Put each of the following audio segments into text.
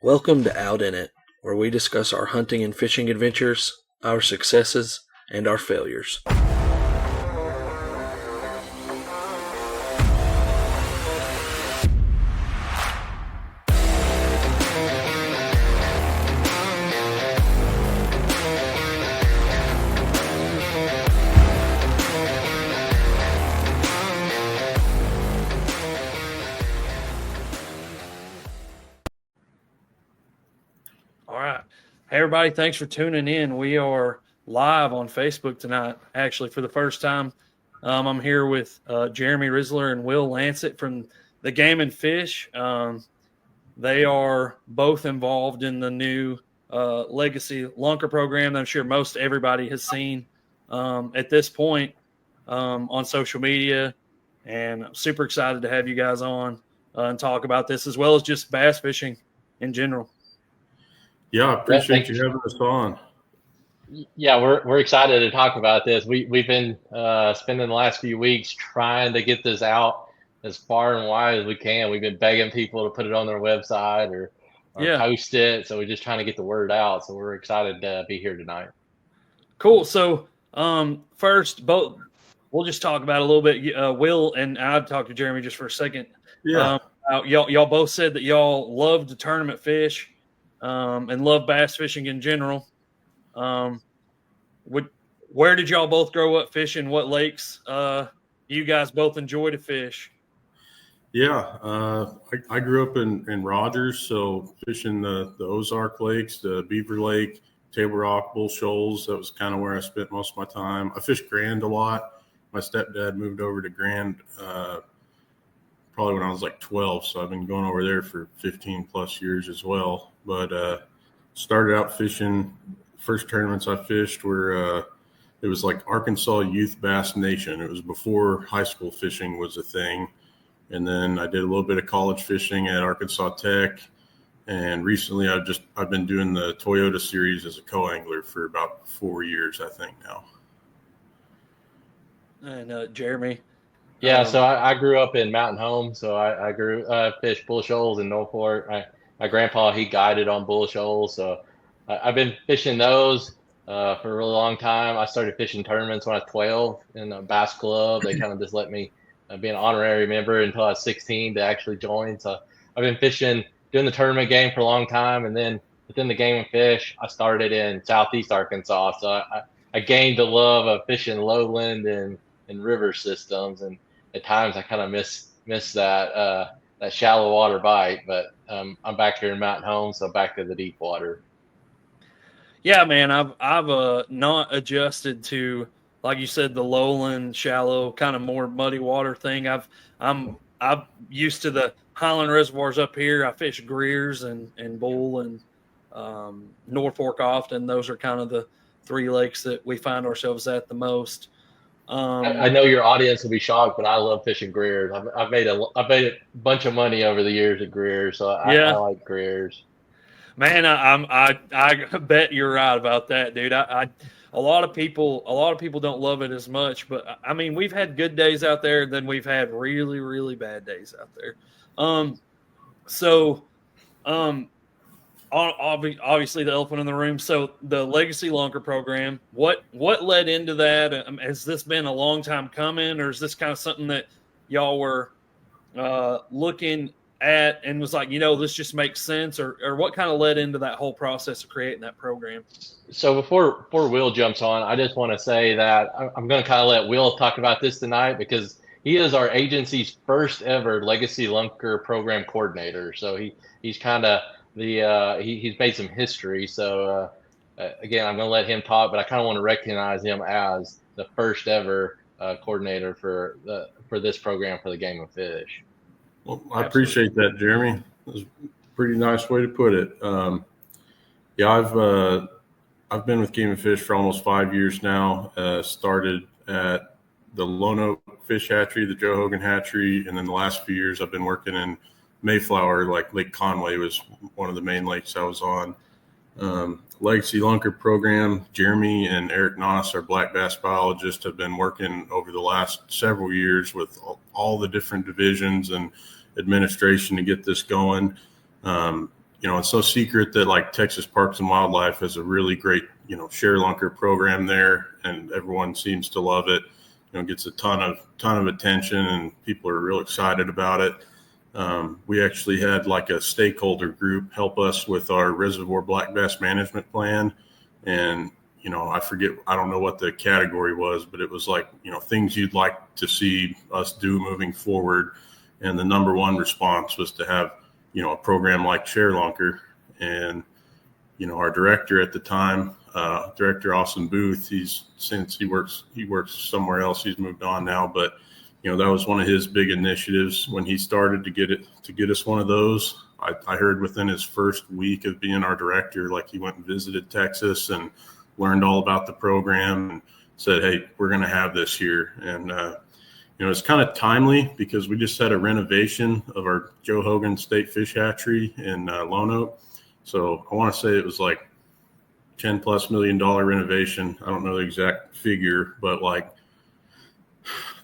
Welcome to Out in It, where we discuss our hunting and fishing adventures, our successes, and our failures. All right. Hey, everybody. Thanks for tuning in. We are live on Facebook tonight, actually, for the first time. I'm here with Jeremy Risler and Will Lancet from the Game and Fish. They are both involved in the new Legacy Lunker Program that I'm sure most everybody has seen at this point on social media. And I'm super excited to have you guys on and talk about this, as well as just bass fishing in general. Yeah, I appreciate you having us on. Yeah, we're excited to talk about this. We've been spending the last few weeks trying to get this out as far and wide as we can. We've been begging people to put it on their website or post it. So we're just trying to get the word out. So we're excited to be here tonight. Cool. So first, we'll just talk about it a little bit. Will and I've talked to Jeremy just for a second. Yeah. Y'all both said that y'all love to tournament fish and love bass fishing in general. Where did y'all both grow up fishing? What lakes you guys both enjoy to fish? Yeah, I grew up in Rogers, so fishing the Ozark Lakes, the Beaver Lake, Table Rock, Bull Shoals. That was kind of where I spent most of my time. I fished Grand a lot. My stepdad moved over to Grand probably when I was like 12, so I've been going over there for 15 plus years as well. But started out fishing. First tournaments I fished were it was like Arkansas Youth Bass Nation. It was before high school fishing was a thing. And then I did a little bit of college fishing at Arkansas Tech. And recently I've been doing the Toyota series as a co-angler for about 4 years, I think now. And Jeremy? Yeah, so I grew up in Mountain Home. So I fished Bull Shoals in Norfolk. My grandpa, he guided on Bull Shoals. So I've been fishing those for a really long time. I started fishing tournaments when I was 12 in a bass club. They kind of just let me be an honorary member until I was 16 to actually join. So I've been fishing, doing the tournament game for a long time. And then within the Game and Fish, I started in Southeast Arkansas. So I gained the love of fishing lowland and river systems. And at times I kind of miss that shallow water bite. But I'm back here in Mountain Home, so back to the deep water. Yeah, man, I've not adjusted to, like you said, the lowland, shallow, kind of more muddy water thing. I'm used to the Highland reservoirs up here. I fish Greers and Bull and Norfolk often. Those are kind of the three lakes that we find ourselves at the most. I know your audience will be shocked, but I love fishing Greers. I've made a bunch of money over the years at Greers, so I like Greers. Man, I bet you're right about that, dude. A lot of people don't love it as much, but I mean, we've had good days out there, then we've had really, really bad days out there. Obviously the elephant in the room. So the Legacy Lunker Program, what led into that? Has this been a long time coming, or is this kind of something that y'all were looking at and was like, this just makes sense, or what kind of led into that whole process of creating that program? So before Will jumps on, I just want to say that I'm going to kind of let Will talk about this tonight because he is our agency's first ever Legacy Lunker Program coordinator. So he's kind of he's made some history. So again, I'm going to let him talk, but I kind of want to recognize him as the first ever coordinator for this program for the Game of Fish. Well, I appreciate that, Jeremy. That was a pretty nice way to put it. I've been with Game and Fish for almost 5 years now. Started at the Lone Oak Fish Hatchery, the Joe Hogan Hatchery, and then the last few years I've been working in Mayflower, like Lake Conway was one of the main lakes I was on. Legacy Lunker Program, Jeremy and Eric Noss, our black bass biologists, have been working over the last several years with all the different divisions and administration to get this going. it's no secret that like Texas Parks and Wildlife has a really great, share lunker program there, and everyone seems to love it. Gets a ton of attention, and people are real excited about it. We actually had like a stakeholder group help us with our reservoir black bass management plan. And, I don't know what the category was, but it was like, things you'd like to see us do moving forward. And the number one response was to have, a program like Share Lunker. And, our director at the time, Director Austin Booth, he works somewhere else. He's moved on now, but that was one of his big initiatives when he started to get us one of those. I heard within his first week of being our director, like he went and visited Texas and learned all about the program and said, "Hey, we're going to have this here." And, it's kind of timely because we just had a renovation of our Joe Hogan State Fish Hatchery in Lone Oak. So I want to say it was like $10+ million renovation. I don't know the exact figure, but like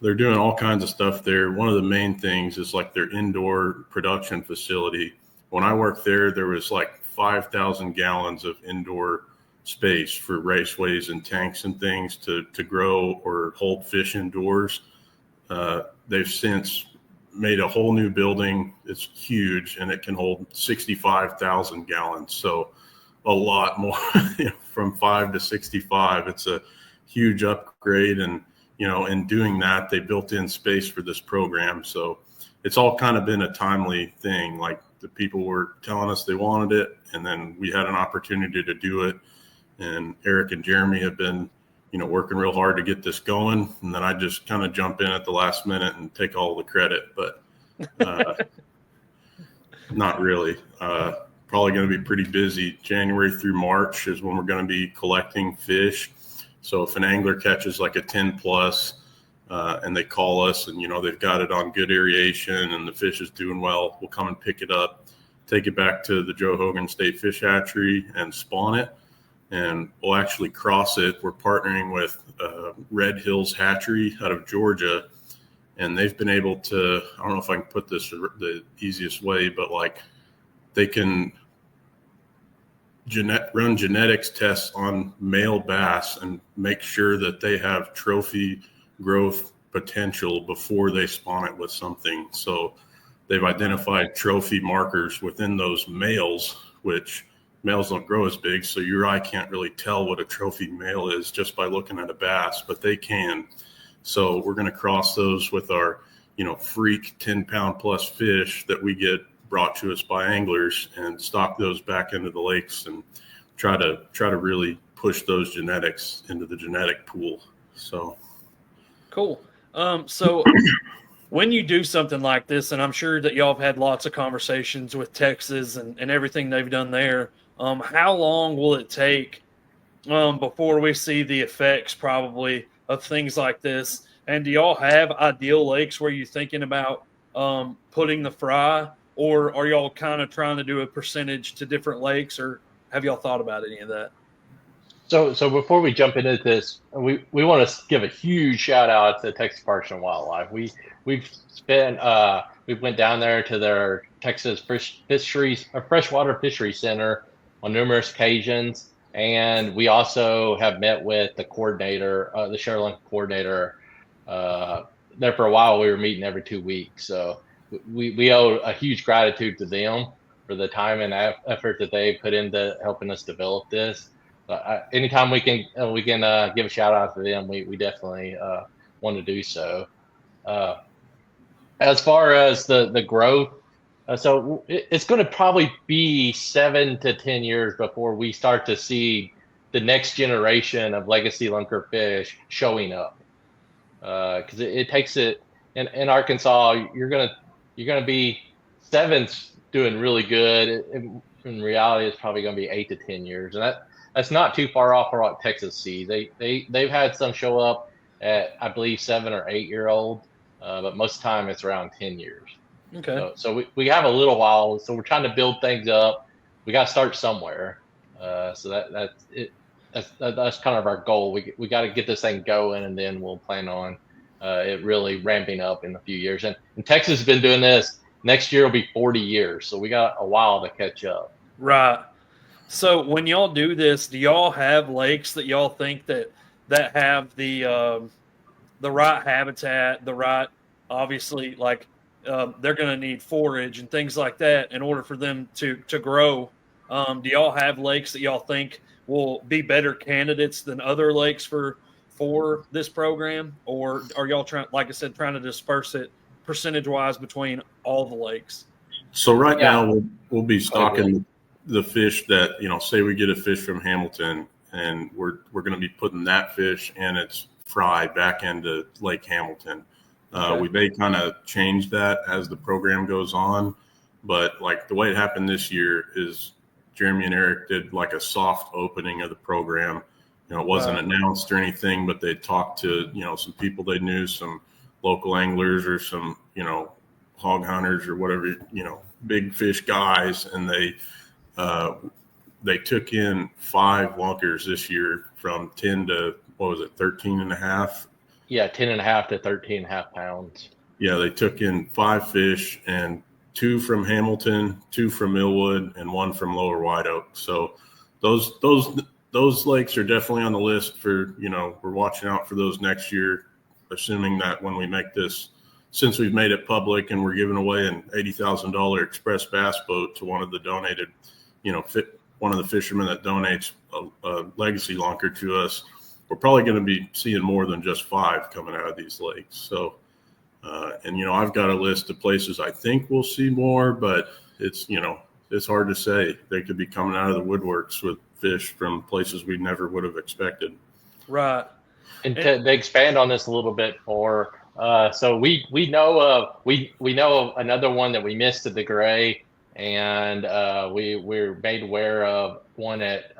they're doing all kinds of stuff there. One of the main things is like their indoor production facility. When I worked there was like 5,000 gallons of indoor space for raceways and tanks and things to grow or hold fish indoors. They've since made a whole new building. It's huge, and it can hold 65,000 gallons. So a lot more from 5 to 65. It's a huge upgrade. And, in doing that, they built in space for this program. So it's all kind of been a timely thing. Like the people were telling us they wanted it, and then we had an opportunity to do it. And Eric and Jeremy have been, working real hard to get this going. And then I just kind of jump in at the last minute and take all the credit, but not really. Probably going to be pretty busy. January through March is when we're going to be collecting fish. So if an angler catches like a 10 plus and they call us and, they've got it on good aeration and the fish is doing well, we'll come and pick it up, take it back to the Joe Hogan State Fish Hatchery and spawn it. And we'll actually cross it. We're partnering with Red Hills Hatchery out of Georgia. And they've been able to, I don't know if I can put this the easiest way, but like they can run genetics tests on male bass and make sure that they have trophy growth potential before they spawn it with something. So they've identified trophy markers within those males, which males don't grow as big. So your eye can't really tell what a trophy male is just by looking at a bass, but they can. So we're going to cross those with our, freak 10-pound plus fish that we get brought to us by anglers and stock those back into the lakes and try to really push those genetics into the genetic pool. So cool. So when you do something like this, and I'm sure that y'all have had lots of conversations with Texas and everything they've done there, how long will it take before we see the effects probably of things like this? And do y'all have ideal lakes where you're thinking about putting the fry, or are y'all kind of trying to do a percentage to different lakes, or have y'all thought about any of that? So before we jump into this, we want to give a huge shout out to Texas Parks and Wildlife. We went down there to their Texas freshwater fishery center on numerous occasions, and we also have met with the coordinator, the Share Lunker coordinator. There for a while, we were meeting every 2 weeks. So we owe a huge gratitude to them for the time and effort that they put into helping us develop this. Anytime we can give a shout out to them, we definitely want to do so. As far as the growth, so it's going to probably be 7 to 10 years before we start to see the next generation of legacy lunker fish showing up. Because it takes it in Arkansas, you're gonna be 7's doing really good. In reality, it's probably going to be 8 to 10 years, and that's not too far off for what Texas sees. They've had some show up at, I believe, 7 or 8 year old, but most of the time it's around 10 years. Okay. So we have a little while. So we're trying to build things up. We got to start somewhere. So that's it. That's kind of our goal. We got to get this thing going, and then we'll plan on it really ramping up in a few years. And Texas has been doing this. Next year will be 40 years, so we got a while to catch up. Right. So when y'all do this, do y'all have lakes that y'all think that have the right habitat, the right, obviously, like they're going to need forage and things like that in order for them to grow? Do y'all have lakes that y'all think will be better candidates than other lakes for this program, or are y'all trying, like I said, trying to disperse it percentage wise between all the lakes? So right Yeah. now we'll be Go ahead, Will. stocking the fish that, say we get a fish from Hamilton, and we're going to be putting that fish and its fry back into Lake Hamilton. Okay. We may kind of change that as the program goes on, but like the way it happened this year is Jeremy and Eric did like a soft opening of the program. It wasn't Right. announced or anything, but they talked to, some people they knew, some local anglers or some, hog hunters or whatever, big fish guys. And they took in 5 lunkers this year from 10 to, 13 and a half. Yeah, 10.5 to 13.5 pounds. Yeah, they took in 5 fish, and 2 from Hamilton, 2 from Millwood, and 1 from Lower White Oak. So those lakes are definitely on the list for, we're watching out for those next year, assuming that when we make this, since we've made it public and we're giving away an $80,000 express bass boat to one of the donated, one of the fishermen that donates a legacy lunker to us, we're probably going to be seeing more than just 5 coming out of these lakes. So, and I've got a list of places I think we'll see more, but it's hard to say. They could be coming out of the woodworks with fish from places we never would have expected. Right. And to expand on this a little bit more, so we know of another one that we missed at the Gray, and we're made aware of one at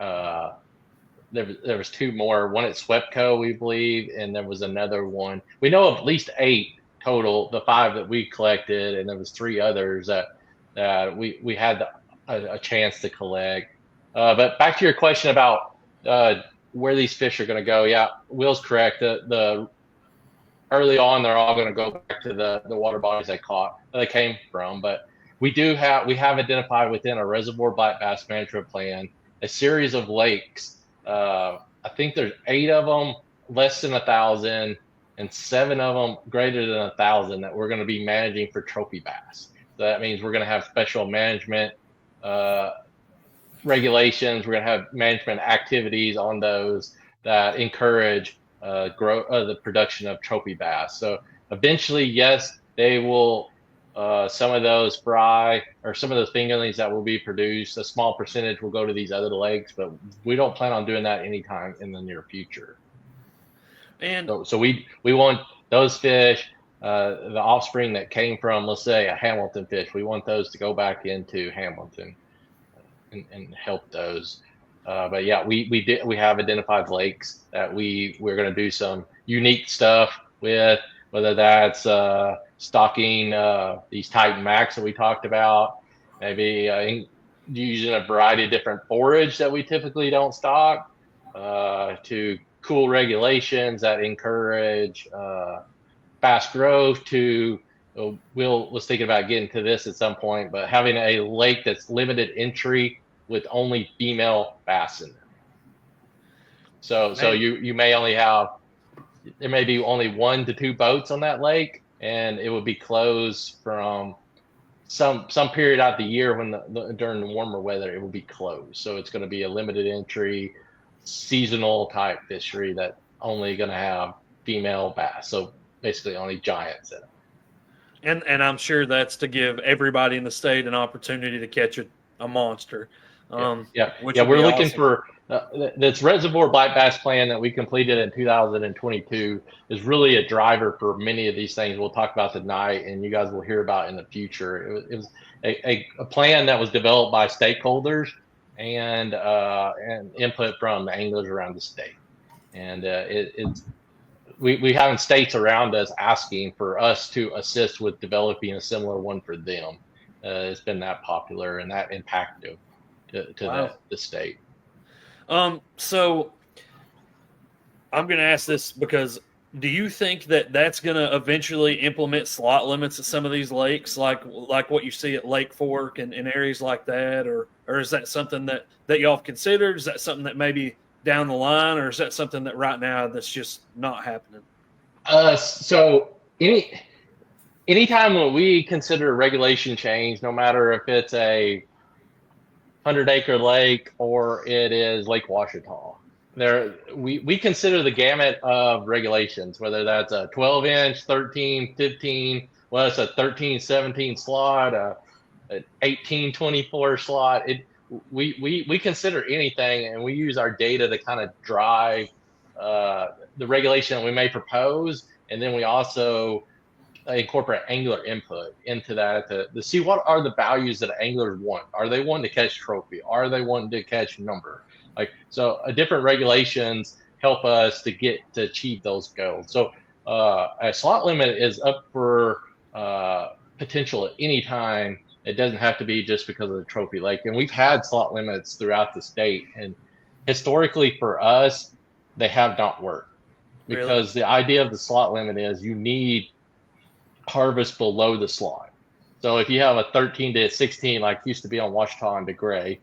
there was 2 more, one at Swepco, we believe, and there was another one. We know of at least 8 total, the 5 that we collected, and there was 3 others that we had a chance to collect. But back to your question about where these fish are going to go. Yeah, Will's correct. The early on, they're all going to go back to the water bodies they came from. But we have identified within our reservoir black bass management plan a series of lakes. I think there's 8 of them less than 1,000, and 7 of them greater than 1,000 that we're going to be managing for trophy bass. So that means we're going to have special management regulations. We're going to have management activities on those that encourage the production of trophy bass. So eventually, yes, they will. Some of those fry or some of those fingerlings that will be produced, a small percentage will go to these other lakes, but we don't plan on doing that anytime in the near future. And so we want those fish, the offspring that came from, let's say, a Hamilton fish. We want those to go back into Hamilton and help those. But yeah, we have identified lakes that we're going to do some unique stuff with, whether that's stocking these Titan Max that we talked about, maybe using a variety of different forage that we typically don't stock, to cool regulations that encourage fast growth, to Will was thinking about getting to this at some point, but having a lake that's limited entry with only female bass in them. So you may only have, there may be only 1 to 2 boats on that lake, and it would be closed from some period out the year when during the warmer weather, it will be closed. So it's going to be a limited entry, seasonal type fishery that only going to have female bass. So basically only giants in it. And I'm sure that's to give everybody in the state an opportunity to catch a monster. We're awesome. looking for this reservoir black bass plan that we completed in 2022 is really a driver for many of these things we'll talk about tonight, and you guys will hear about in the future. It was a plan that was developed by stakeholders and input from the anglers around the state, and we have states around us asking for us to assist with developing a similar one for them. It's been that popular and that impactful to the state. So I'm going to ask this because Do you think that that's going to eventually implement slot limits at some of these lakes, like what you see at Lake Fork and areas like that, or is that something that y'all have considered? Is that something that maybe down the line, or is that something that right now that's just not happening? So anytime when we consider a regulation change, no matter if it's a 100-acre lake or it is Lake Washita, we consider the gamut of regulations, whether that's a 12-inch, 13, 15, well, it's a 13, 17 slot, an 18, 24 slot. We consider anything, and we use our data to kind of drive the regulation that we may propose, and then we also incorporate angler input into that to see what are the values that anglers want. Are they wanting to catch trophy? Are they wanting to catch number? Like, so different regulations help us to achieve those goals. So a slot limit is up for potential at any time. It doesn't have to be just because of the trophy lake. And we've had slot limits throughout the state. And historically for us, they have not worked, because the idea of the slot limit is you need harvest below the slot. So if you have a 13 to 16, like used to be on Washita and DeGray,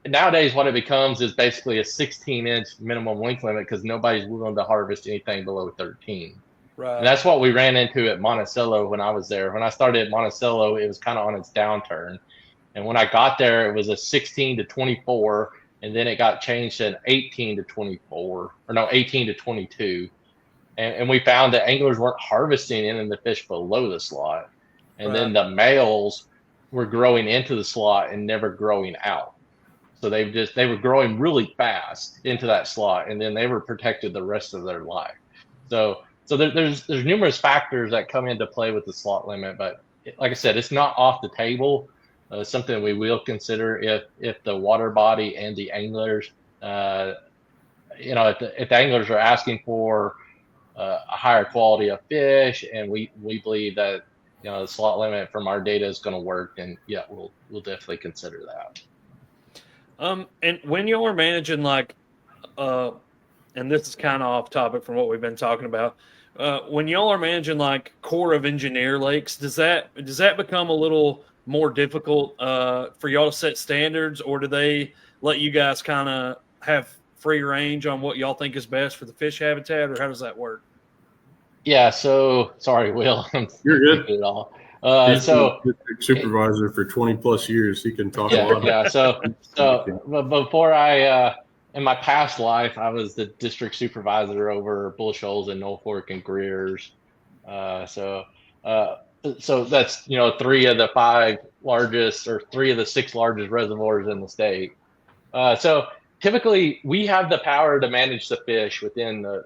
nowadays what it becomes is basically a 16-inch minimum length limit, because nobody's willing to harvest anything below 13. Right. And that's what we ran into at Monticello when I was there. When I started at Monticello, it was kind of on its downturn. And when I got there, it was a 16 to 24, and then it got changed to an 18 to 24, or no, 18 to 22. And we found that anglers weren't harvesting in the fish below the slot. And then the males were growing into the slot and never growing out. So they were growing really fast into that slot, and then they were protected the rest of their life. So there's numerous factors that come into play with the slot limit, but like I said, it's not off the table. Something we will consider if the water body and the anglers, if the anglers are asking for a higher quality of fish, and we believe that the slot limit from our data is going to work, and yeah, we'll definitely consider that. And when y'all are managing and this is kind of off topic from what we've been talking about, when y'all are managing like Corps of Engineer lakes, does that become a little more difficult for y'all to set standards, or do they let you guys kind of have free range on what y'all think is best for the fish habitat, or how does that work? Yeah, so sorry, Will. You're good. At all. He's been district supervisor for 20 plus years. He can talk a lot. Yeah. So before in my past life, I was the district supervisor over Bull Shoals and Norfolk and Greer's. So that's 3 of the 5 largest, or 3 of the 6 largest reservoirs in the state. So typically, we have the power to manage the fish within the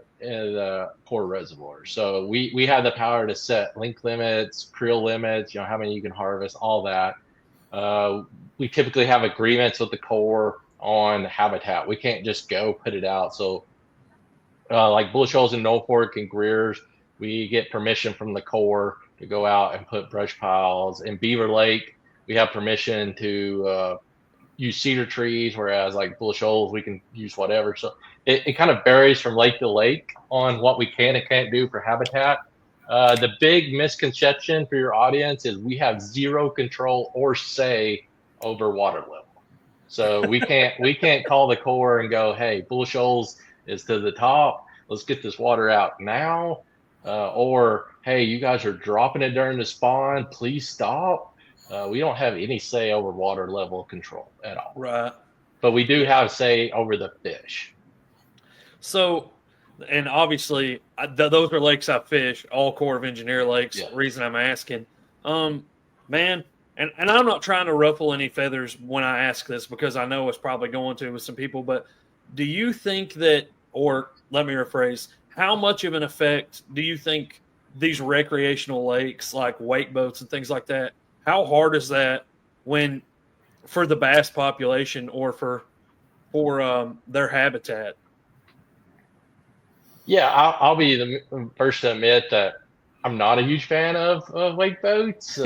core reservoir. So we have the power to set length limits, creel limits, how many you can harvest, all that. We typically have agreements with the Corps on habitat. We can't just go put it out. So like Bull Shoals and Norfolk and Greer's, we get permission from the Corps to go out and put brush piles. In Beaver Lake, we have permission to use cedar trees, whereas like Bull Shoals, we can use whatever. So it kind of varies from lake to lake on what we can and can't do for habitat. The big misconception for your audience is we have zero control or say over water level. So we can't call the Corps and go, hey, Bull Shoals is to the top, let's get this water out now. Or, hey, you guys are dropping it during the spawn, please stop. We don't have any say over water level control at all. Right. But we do have say over the fish. So, and obviously, those are lakes I fish, all Corps of Engineer lakes. Yeah. Reason I'm asking. Man, and I'm not trying to ruffle any feathers when I ask this, because I know it's probably going to with some people, but do you think that, or let me rephrase, how much of an effect do you think these recreational lakes like wake boats and things like that, how hard is that when for the bass population or for their habitat? Yeah, I'll be the first to admit that I'm not a huge fan of wake boats.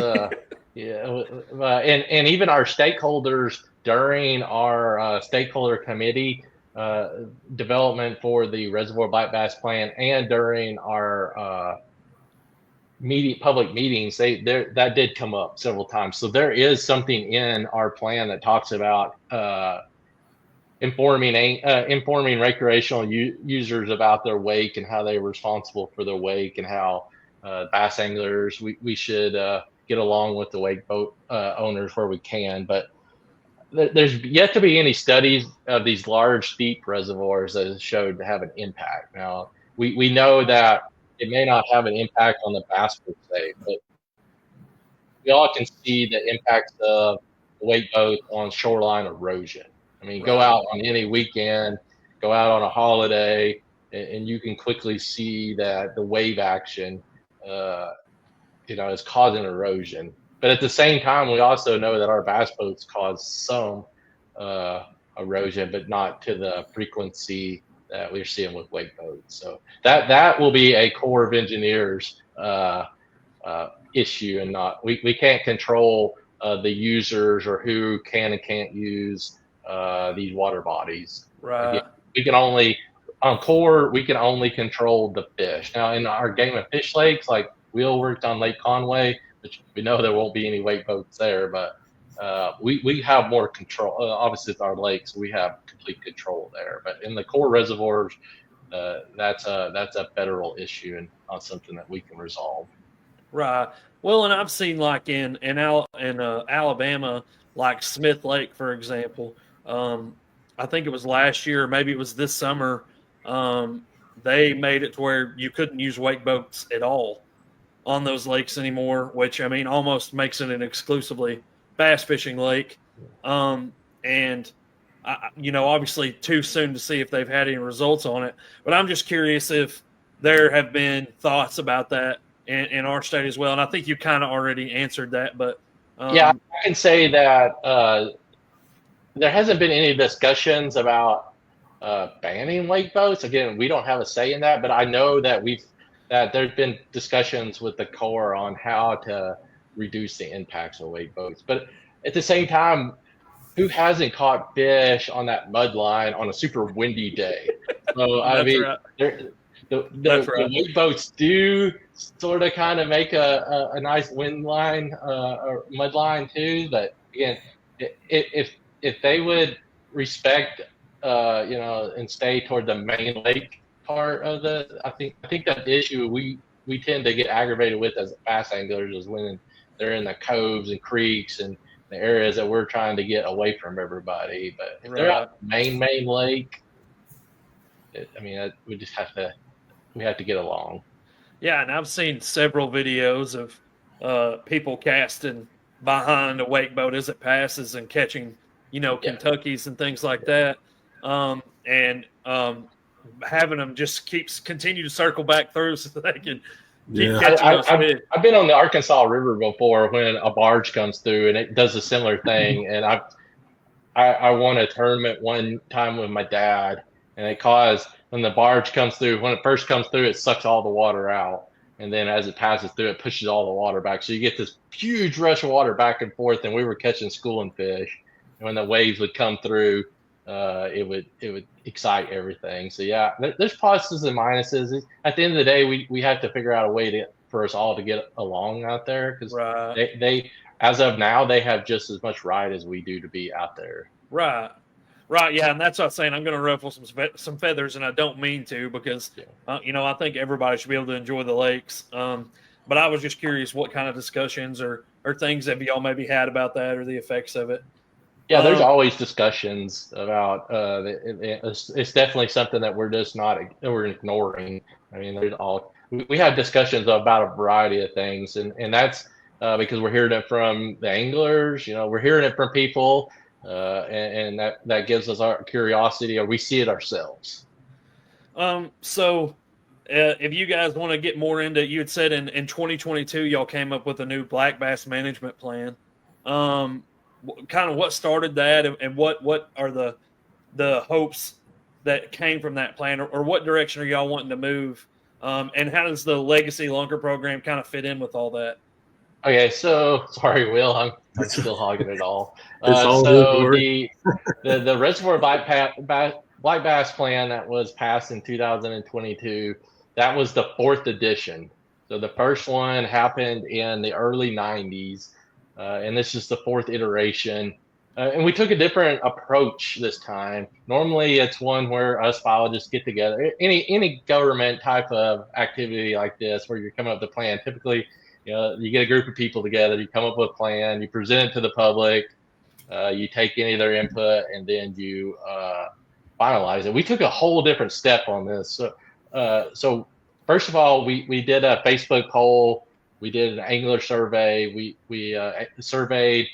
Yeah, and even our stakeholders during our stakeholder committee, development for the reservoir bite bass plan and during our public meetings, that did come up several times. So there is something in our plan that talks about informing recreational users about their wake and how they're responsible for their wake, and how bass anglers we should get along with the wake boat owners where we can. But there's yet to be any studies of these large, deep reservoirs that have showed to have an impact. Now, we know that it may not have an impact on the bass per se, but we all can see the impacts of the wake boat on shoreline erosion. I mean, go out on any weekend, go out on a holiday, and you can quickly see that the wave action, is causing erosion. But at the same time, we also know that our bass boats cause some erosion, but not to the frequency that we're seeing with wake boats. So that will be a Corps of Engineers issue, and not we can't control the users or who can and can't use these water bodies. Right. Again, we can only on Corps we can only control the fish. Now in our game of fish lakes, like Will worked on Lake Conway, which we know there won't be any wake boats there, but we have more control. Obviously, it's our lakes, we have complete control there. But in the Corps reservoirs, that's a federal issue and not something that we can resolve. Right. Well, and I've seen like in Alabama, like Smith Lake, for example. I think it was last year, maybe it was this summer. They made it to where you couldn't use wake boats at all on those lakes anymore, which I mean almost makes it an exclusively bass fishing lake. And obviously too soon to see if they've had any results on it. But I'm just curious if there have been thoughts about that in our state as well. And I think you kind of already answered that. But yeah, I can say that there hasn't been any discussions about banning wake boats. Again, we don't have a say in that, but I know that there's been discussions with the Corps on how to reduce the impacts of wake boats. But at the same time, who hasn't caught fish on that mud line on a super windy day? So I mean, right. the wake boats do sort of kind of make a nice wind line or mud line too. But again, if they would respect and stay toward the main lake part of I think that the issue we tend to get aggravated with as bass anglers is when they're in the coves and creeks and the areas that we're trying to get away from everybody. But if they're out main lake, we just have to get along. Yeah, and I've seen several videos of people casting behind a wake boat as it passes and catching, Kentuckies and things like that. Having them just continue to circle back through so they can keep catching those fish. I've been on the Arkansas River before when a barge comes through and it does a similar thing. And I won a tournament one time with my dad, and when the barge comes through, when it first comes through, it sucks all the water out. And then as it passes through, it pushes all the water back. So you get this huge rush of water back and forth, and we were catching schooling fish. And when the waves would come through, it would excite everything. So yeah, there's pluses and minuses. At the end of the day, we have to figure out a way for us all to get along out there, because they as of now they have just as much right as we do to be out there. Right. Yeah, and that's what I'm saying. I'm going to ruffle some feathers, and I don't mean to, because I think everybody should be able to enjoy the lakes. But I was just curious what kind of discussions or things have y'all maybe had about that, or the effects of it. Yeah, there's always discussions about it's definitely something that we're ignoring. I mean, we have discussions about a variety of things, and that's because we're hearing it from the anglers. We're hearing it from people, and that gives us our curiosity, or we see it ourselves. So if you guys want to get more into, you had said in 2022 y'all came up with a new black bass management plan. Kind of what started that, and what are the hopes that came from that plan, or what direction are y'all wanting to move, and how does the Legacy Lunker Program kind of fit in with all that? Okay, so sorry, Will, I'm still hogging it all. So the reservoir black bass plan that was passed in 2022, that was the 4th edition. So the first one happened in the early 90s, and this is the 4th iteration. And we took a different approach this time. Normally, it's one where us biologists get together. Any government type of activity like this, where you're coming up with a plan, typically, you get a group of people together, you come up with a plan, you present it to the public, you take any of their input, and then you finalize it. We took a whole different step on this. So first of all, we did a Facebook poll. We did an angler survey. We surveyed.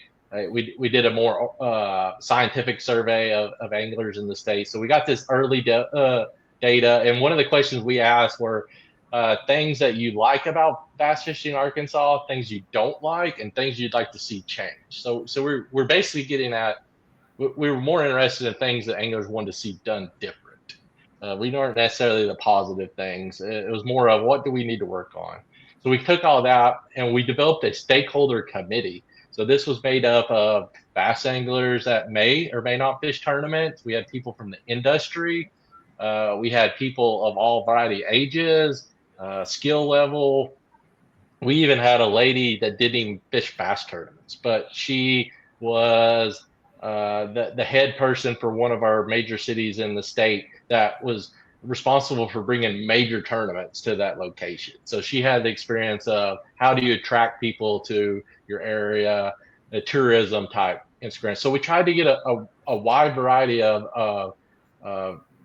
We did a more scientific survey of anglers in the state. So we got this early data. And one of the questions we asked were things that you like about bass fishing in Arkansas, things you don't like, and things you'd like to see change. So we're basically getting at, we were more interested in things that anglers wanted to see done different. We weren't necessarily the positive things. It was more of what do we need to work on. So we took all that and we developed a stakeholder committee. So this was made up of bass anglers that may or may not fish tournaments. We had people from the industry. We had people of all variety ages, skill level. We even had a lady that didn't even fish bass tournaments, but she was the head person for one of our major cities in the state that was responsible for bringing major tournaments to that location. So she had the experience of how do you attract people to your area, the tourism type experience. So we tried to get a wide variety of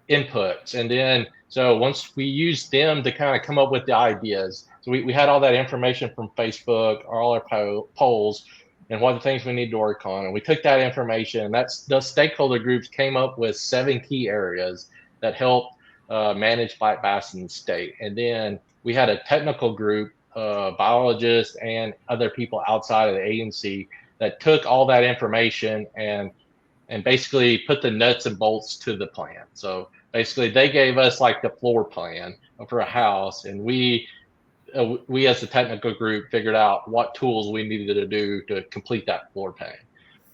inputs. And then, so once we used them to kind of come up with the ideas, so we had all that information from Facebook, all our polls, and what the things we need to work on. And we took that information, and the stakeholder groups came up with 7 key areas that help manage black bass in the state. And then we had a technical group, biologists and other people outside of the agency that took all that information and basically put the nuts and bolts to the plan. So basically they gave us like the floor plan for a house, and we as the technical group figured out what tools we needed to do to complete that floor plan.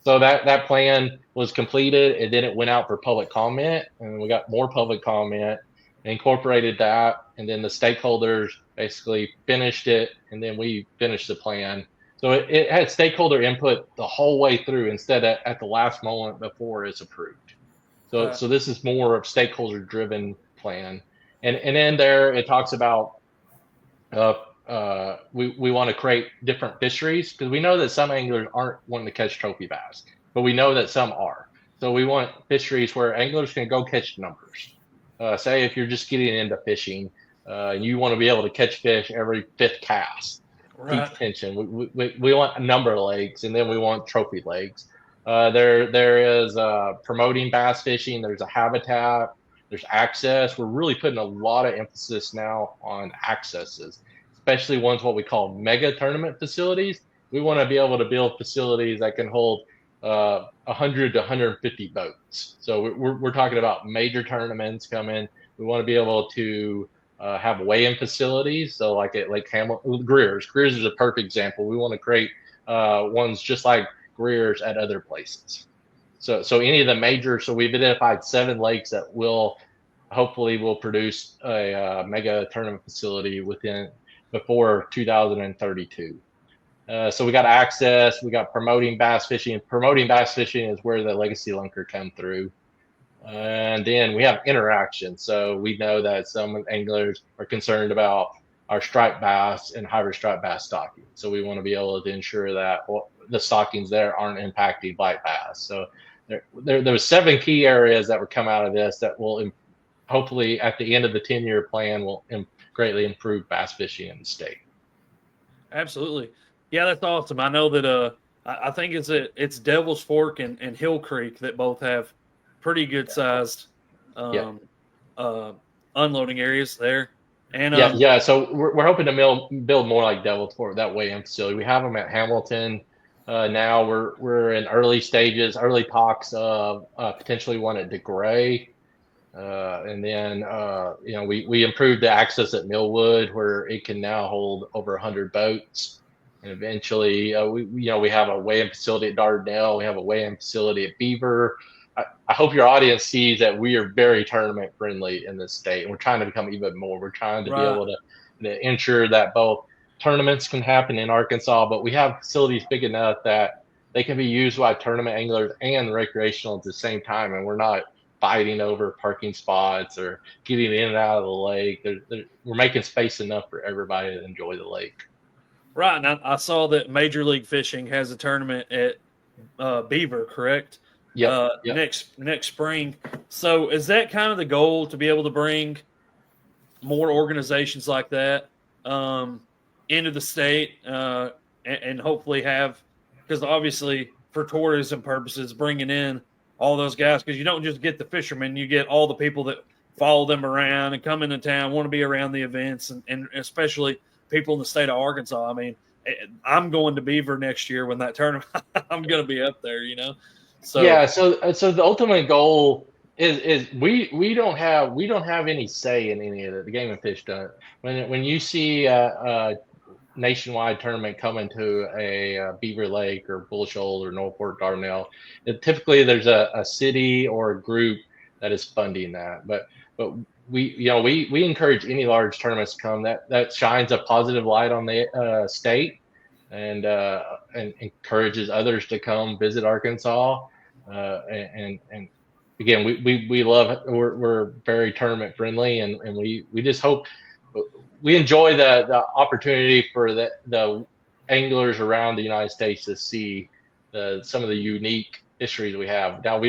So that plan was completed, and then it went out for public comment, and we got more public comment, incorporated that, and then the stakeholders basically finished it, and then we finished the plan. So it had stakeholder input the whole way through instead of at the last moment before it's approved. So this is more of stakeholder driven plan. And in there it talks about we want to create different fisheries, because we know that some anglers aren't wanting to catch trophy bass, but we know that some are. So we want fisheries where anglers can go catch numbers. Say if you're just getting into fishing, and you want to be able to catch fish every 5th cast, Right. keep tension. We want a number of legs, and then we want trophy legs. There is promoting bass fishing. There's a habitat. There's access. We're really putting a lot of emphasis now on accesses, especially ones what we call mega tournament facilities. We want to be able to build facilities that can hold 100 to 150 boats. So we're talking about major tournaments coming. We want to be able to have weigh-in facilities. So like at Lake Hamilton, Greer's is a perfect example. We want to create ones just like Greer's at other places. So any of the major, so we've identified 7 lakes that hopefully will produce a mega tournament facility before 2032. So we got access, we got promoting bass fishing. Promoting bass fishing is where the Legacy Lunker come through. And then we have interaction. So we know that some anglers are concerned about our striped bass and hybrid striped bass stocking. So we want to be able to ensure that the stockings there aren't impacting black bass. So there's 7 key areas that would come out of this that will hopefully at the end of the 10-year plan will greatly improve bass fishing in the state. Absolutely. Yeah, that's awesome. I know that I think it's Devil's Fork and Hill Creek that both have pretty good sized unloading areas there. And yeah. So we're hoping to build more like Devil's Fork, that weigh-in facility. We have them at Hamilton. Now we're in early talks of potentially one at DeGray. And then we improved the access at Millwood, where it can now hold over 100 boats. And eventually we have a weigh-in facility at Dardanelle. We have a weigh-in facility at Beaver. I hope your audience sees that we are very tournament friendly in this state, and we're trying to become even more. We're trying to be Right. able to ensure that both tournaments can happen in Arkansas, but we have facilities big enough that they can be used by tournament anglers and recreational at the same time, and we're not fighting over parking spots or getting in and out of the lake. We're making space enough for everybody to enjoy the lake. Right. And I saw that Major League Fishing has a tournament at Beaver, correct? Yep. Next spring. So is that kind of the goal, to be able to bring more organizations like that into the state and hopefully have, because obviously for tourism purposes, bringing in all those guys, because you don't just get the fishermen, you get all the people that follow them around and come into town, want to be around the events, and especially people in the state of Arkansas. I mean, I'm going to Beaver next year when that tournament. I'm going to be up there, you know. So yeah, so the ultimate goal is we don't have any say in any of it. The Game and Fish don't. When you see a nationwide tournament coming to a Beaver Lake or Bull Shoals or Norfolk Dardanelle, typically there's a city or a group that is funding that. But we encourage any large tournaments to come that shines a positive light on the state and encourages others to come visit Arkansas. And again, we love it. We're very tournament friendly, and we just hope we enjoy the opportunity for the anglers around the United States to see some of the unique histories we have. Now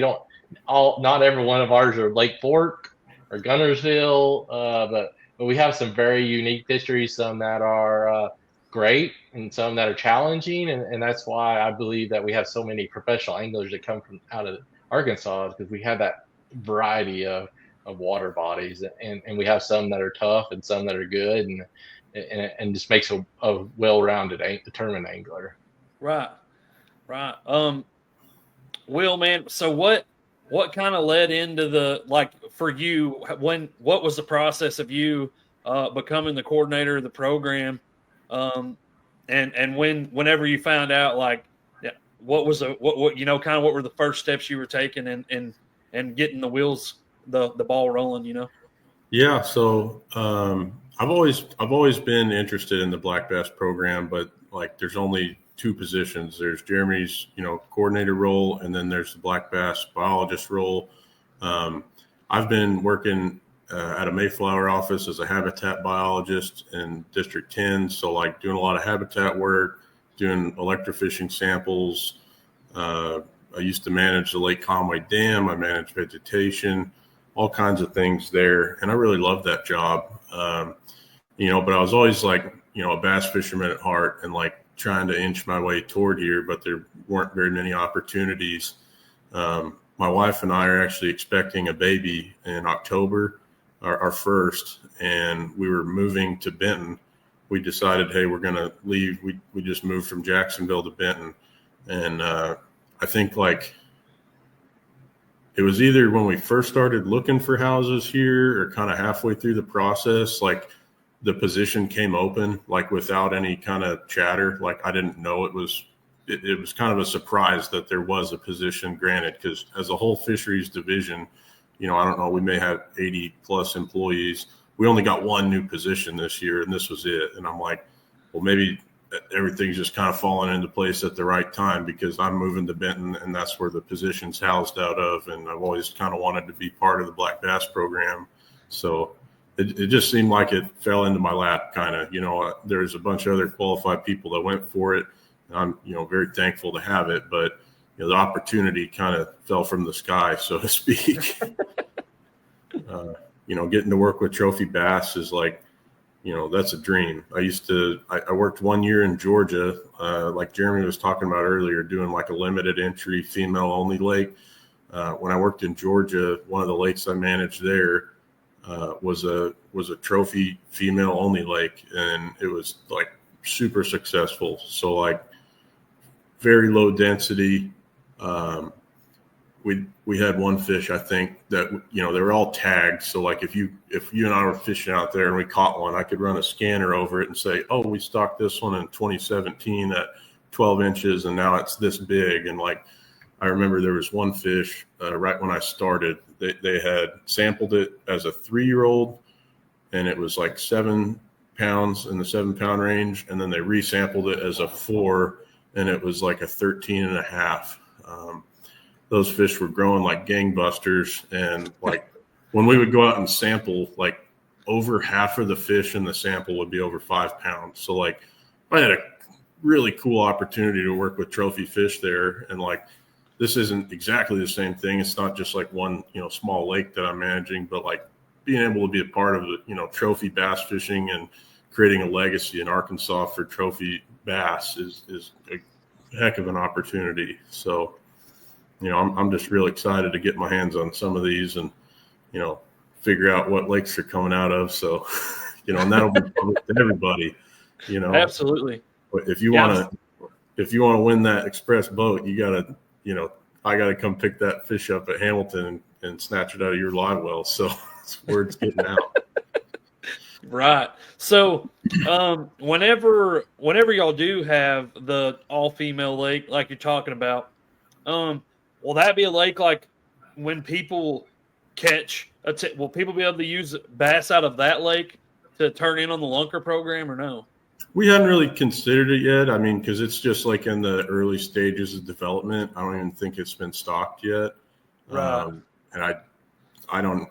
not every one of ours are Lake Fork or Gunnersville, but we have some very unique histories, some that are great and some that are challenging, and that's why I believe that we have so many professional anglers that come from out of Arkansas, because we have that variety of water bodies, and we have some that are tough and some that are good, and just makes a well-rounded tournament angler. right. Will, man, so what kind of led into the, like, for you, what was the process of you becoming the coordinator of the program, and whenever you found out, like, yeah, what kind of what were the first steps you were taking and getting the wheels, the ball rolling, you know? Yeah, so I've always been interested in the black bass program, but like there's only two positions. There's Jeremy's, coordinator role, and then there's the black bass biologist role. I've been working at a Mayflower office as a habitat biologist in District 10, so like doing a lot of habitat work, doing electrofishing samples. I used to manage the Lake Conway Dam. I managed vegetation, all kinds of things there, and I really loved that job. But I was always like, a bass fisherman at heart, and like trying to inch my way toward here, but there weren't very many opportunities. My wife and I are actually expecting a baby in October, our first, and we were moving to Benton. We decided, hey, we're going to leave. We just moved from Jacksonville to Benton. And I think like it was either when we first started looking for houses here or kind of halfway through the process, like the position came open, like without any kind of chatter. Like I didn't know it was kind of a surprise that there was a position granted, because as a whole fisheries division, I don't know, we may have 80 plus employees. We only got one new position this year, and this was it. And I'm like, well, maybe everything's just kind of falling into place at the right time, because I'm moving to Benton, and that's where the position's housed out of. And I've always kind of wanted to be part of the black bass program. So it just seemed like it fell into my lap, kind of. There's a bunch of other qualified people that went for it. I'm, very thankful to have it, but the opportunity kind of fell from the sky, so to speak. Getting to work with trophy bass is like, that's a dream. I worked 1 year in Georgia, like Jeremy was talking about earlier, doing like a limited entry female only lake. When I worked in Georgia, one of the lakes I managed there was a trophy female only lake, and it was like super successful. So like very low density. We had one fish, I think, that they were all tagged. So like if you and I were fishing out there and we caught one, I could run a scanner over it and say, oh, we stocked this one in 2017 at 12 inches and now it's this big. And like I remember there was one fish right when I started. They had sampled it as a 3-year-old, and it was like 7 pounds in the 7-pound range. And then they resampled it as a 4, and it was like a 13 and a half. Those fish were growing like gangbusters. And like when we would go out and sample, like over half of the fish in the sample would be over 5 pounds. So like I had a really cool opportunity to work with trophy fish there. And like, this isn't exactly the same thing. It's not just like one, small lake that I'm managing, but like being able to be a part of the, trophy bass fishing and creating a legacy in Arkansas for trophy bass is a heck of an opportunity. So, I'm just real excited to get my hands on some of these and, figure out what lakes they're coming out of. So, and that'll be public to everybody, Absolutely. But if you want to win that express boat, you got to, I got to come pick that fish up at Hamilton and snatch it out of your live well. So word's getting out. Right. So, whenever y'all do have the all-female lake like you're talking about, will that be a lake like when people catch will people be able to use bass out of that lake to turn in on the Lunker program or no? We hadn't really considered it yet. I mean, because it's just like in the early stages of development. I don't even think it's been stocked yet. Right. And I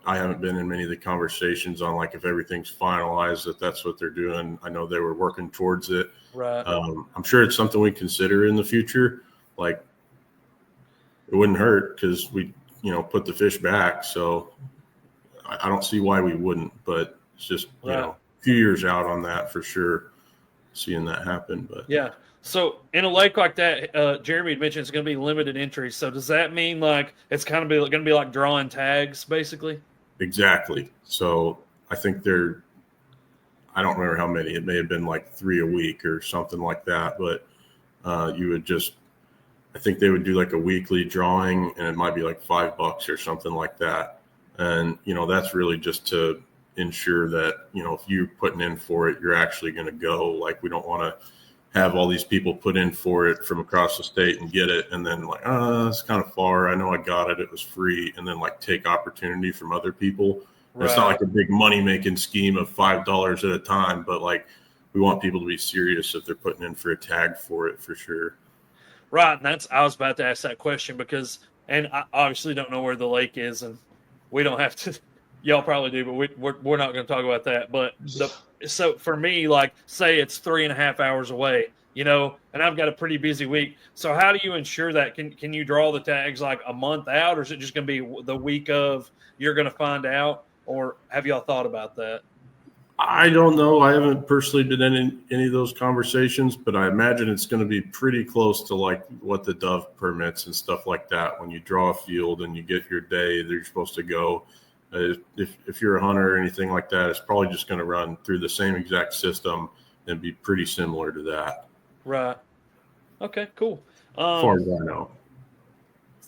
haven't been in many of the conversations on like if everything's finalized that's what they're doing. I know they were working towards it. Right. I'm sure it's something we consider in the future. Like it wouldn't hurt because we, put the fish back. So I don't see why we wouldn't, but it's just, a few years out on that for sure. Seeing that happen, but yeah. So in a lake like that, Jeremy had mentioned it's going to be limited entry. So does that mean like it's kind of going to be like drawing tags, basically? Exactly. So I think I don't remember how many. It may have been like 3 a week or something like that. But you would I think they would do like a weekly drawing, and it might be like $5 or something like that. And that's really just to ensure that if you're putting in for it, you're actually going to go. Like we don't want to have all these people put in for it from across the state and get it and then like it's kind of far, I know I got it, it was free, and then like take opportunity from other people. Right. It's not like a big money making scheme of $5 at a time, but like we want people to be serious if they're putting in for a tag for it for sure. Right. And I was about to ask that question because I obviously don't know where the lake is, and we don't have to. Y'all probably do, but we're not going to talk about that. But so for me, like say it's 3.5 hours away, and I've got a pretty busy week. So how do you ensure that? Can you draw the tags like a month out, or is it just going to be the week of you're going to find out, or have y'all thought about that? I don't know. I haven't personally been in any of those conversations, but I imagine it's going to be pretty close to like what the Dove permits and stuff like that. When you draw a field and you get your day that you're supposed to go. If you're a hunter or anything like that, it's probably just going to run through the same exact system and be pretty similar to that. Right. Okay, cool. As far as I know.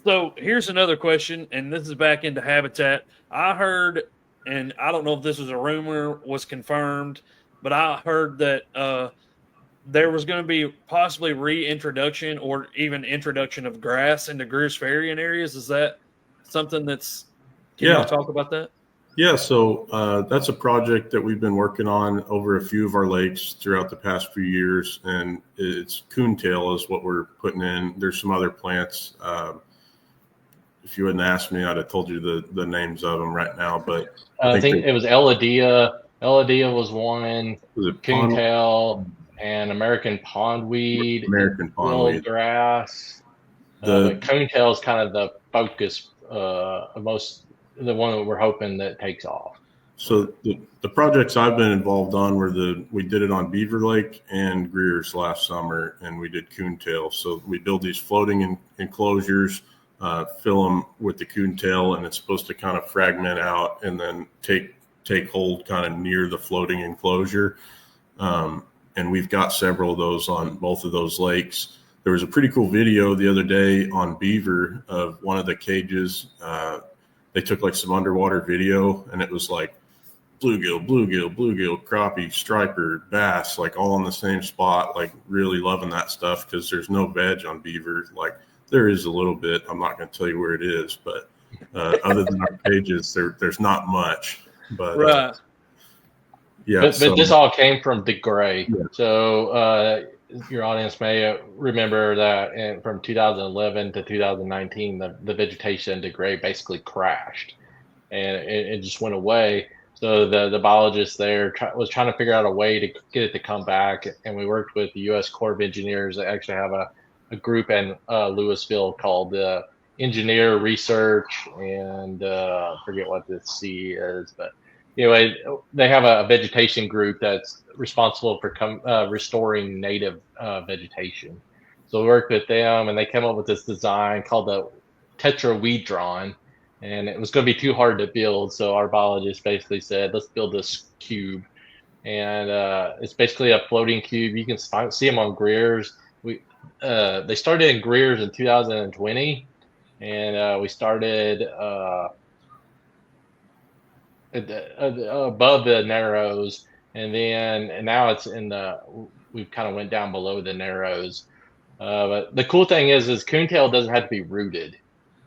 So here's another question, and this is back into habitat. I heard, and I don't know if this was a rumor, was confirmed, but I heard that there was going to be possibly reintroduction or even introduction of grass into Greer's Ferry in areas. Is that something that's Can you talk about that? Yeah, so that's a project that we've been working on over a few of our lakes throughout the past few years, and it's coontail is what we're putting in. There's some other plants. If you hadn't asked me, I'd have told you the names of them right now. But I think it was Eladia. Eladia was one. Was it coontail and American pondweed, American pondweed grass. But coontail is kind of the focus, the one that we're hoping that takes off. So the projects I've been involved on we did it on Beaver Lake and Greer's last summer, and we did coontail. So we build these floating enclosures, fill them with the coontail, and it's supposed to kind of fragment out and then take hold kind of near the floating enclosure. And we've got several of those on both of those lakes. There was a pretty cool video the other day on Beaver of one of the cages. They took like some underwater video, and it was like bluegill, crappie, striper, bass, like all in the same spot, like really loving that stuff because there's no veg on Beaver. Like There is a little bit. I'm not going to tell you where it is, but other than our pages, there's not much. But right. yeah. But So this all came from DeGray. Yeah. So your audience may remember that from 2011 to 2019, the vegetation in DeGray basically crashed, and it just went away. So the biologist there was trying to figure out a way to get it to come back, and we worked with the U.S. Corps of Engineers that actually have a group in Louisville called Engineer Research, and forget what the C is, but anyway, they have a vegetation group that's responsible for restoring native vegetation. So we worked with them, and they came up with this design called the tetrahedron, and it was going to be too hard to build. So our biologist basically said, let's build this cube. And it's basically a floating cube. You can see them on Greer's. They started in Greer's in 2020, and we started above the Narrows, and now it's we've kind of went down below the Narrows. But the cool thing is coontail doesn't have to be rooted.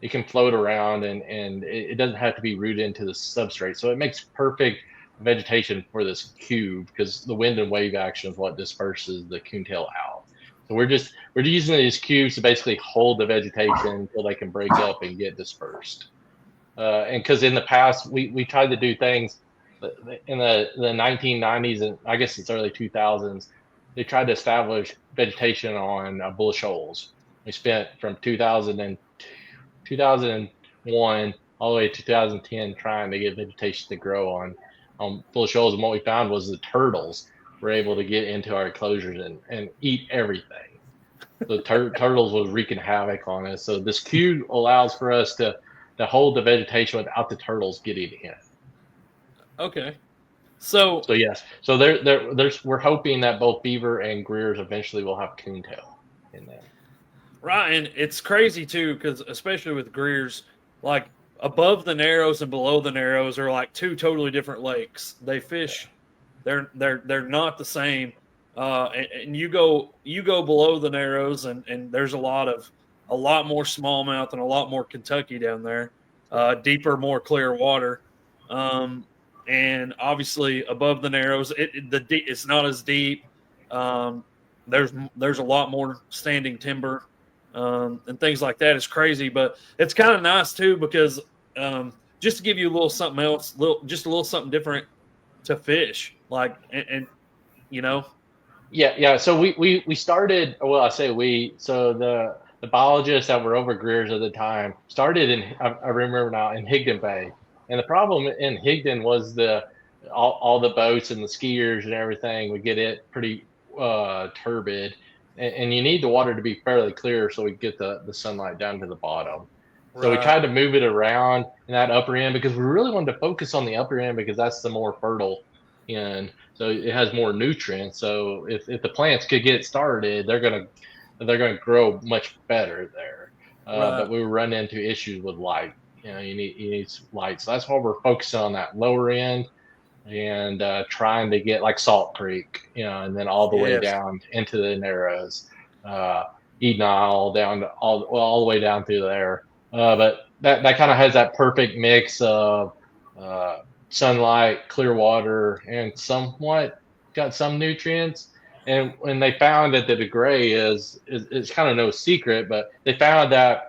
It can float around, and it doesn't have to be rooted into the substrate. So it makes perfect vegetation for this cube, because the wind and wave action is what disperses the coontail out. So we're using these cubes to basically hold the vegetation until they can break up and get dispersed. And because in the past we tried to do things in the 1990s, and I guess it's early 2000s, they tried to establish vegetation on bull shoals. We spent from 2001 all the way to 2010 trying to get vegetation to grow on bull shoals, and what we found was the turtles were able to get into our enclosures and eat everything. The turtles was wreaking havoc on us. So this cube allows for us to hold the vegetation without the turtles getting in. Okay. So yes. So we're hoping that both beaver and Greer's eventually will have coontail in them. Right, and it's crazy too, because especially with Greer's, like above the Narrows and below the Narrows are like two totally different lakes. They fish, they're not the same. And you go below the Narrows, and there's a lot more smallmouth and a lot more Kentucky down there, deeper, more clear water. And obviously above the Narrows, it's not as deep. There's a lot more standing timber, and things like that. Is crazy, but it's kind of nice too, because just to give you a little something else, just a little something different to fish, like and you know. Yeah. So we started. Well, I say we. So the biologists that were over Greer's at the time started I remember now, in Higdon Bay. And the problem in Higdon was all the boats and the skiers and everything would get it pretty turbid, and you need the water to be fairly clear so we get the sunlight down to the bottom. Right. So we tried to move it around in that upper end, because we really wanted to focus on the upper end, because that's the more fertile end. So it has more nutrients. So if the plants could get started, they're gonna grow much better there. Right. But we were running into issues with light. You need light. So that's why we're focusing on that lower end, and trying to get like Salt Creek, and then all the way down into the Narrows, Eden Isle, down to all the way down through there. But that kind of has that perfect mix of sunlight, clear water, and somewhat got some nutrients. And when they found that the DeGray is kind of no secret, but they found that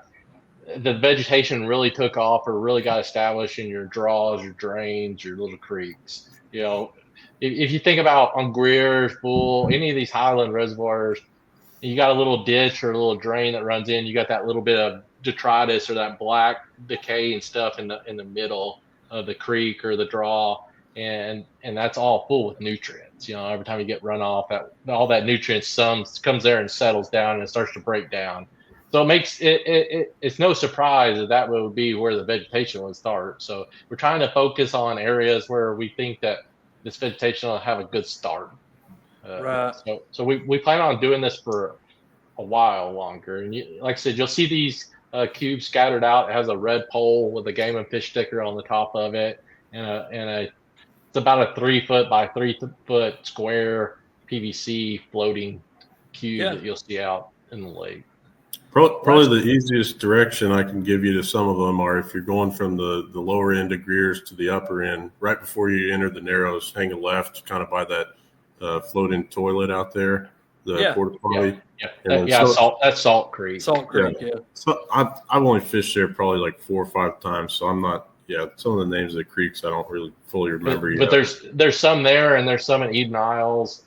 the vegetation really took off, or really got established in your draws, your drains, your little creeks. If you think about on Greer's, Bull, any of these highland reservoirs, you got a little ditch or a little drain that runs in. You got that little bit of detritus or that black decay and stuff in the middle of the creek or the draw, and that's all full with nutrients. Every time you get runoff, all that nutrients comes there and settles down, and it starts to break down. So it makes it's no surprise that would be where the vegetation would start. So we're trying to focus on areas where we think that this vegetation will have a good start. Right. So we plan on doing this for a while longer. And like I said, you'll see these cubes scattered out. It has a red pole with a game and fish sticker on the top of it, and it's about a 3 foot by 3 foot square PVC floating cube that you'll see out in the lake. Probably the easiest direction I can give you to some of them are if you're going from the lower end of Greer's to the upper end, right before you enter the Narrows, hang a left, kind of by that floating toilet out there, the porta potty. That's Salt Creek. Salt Creek, yeah. So I've only fished there probably like 4 or 5 times, so I'm not. Yeah, some of the names of the creeks I don't really fully remember But yet. there's some there, and there's some in Eden Isles,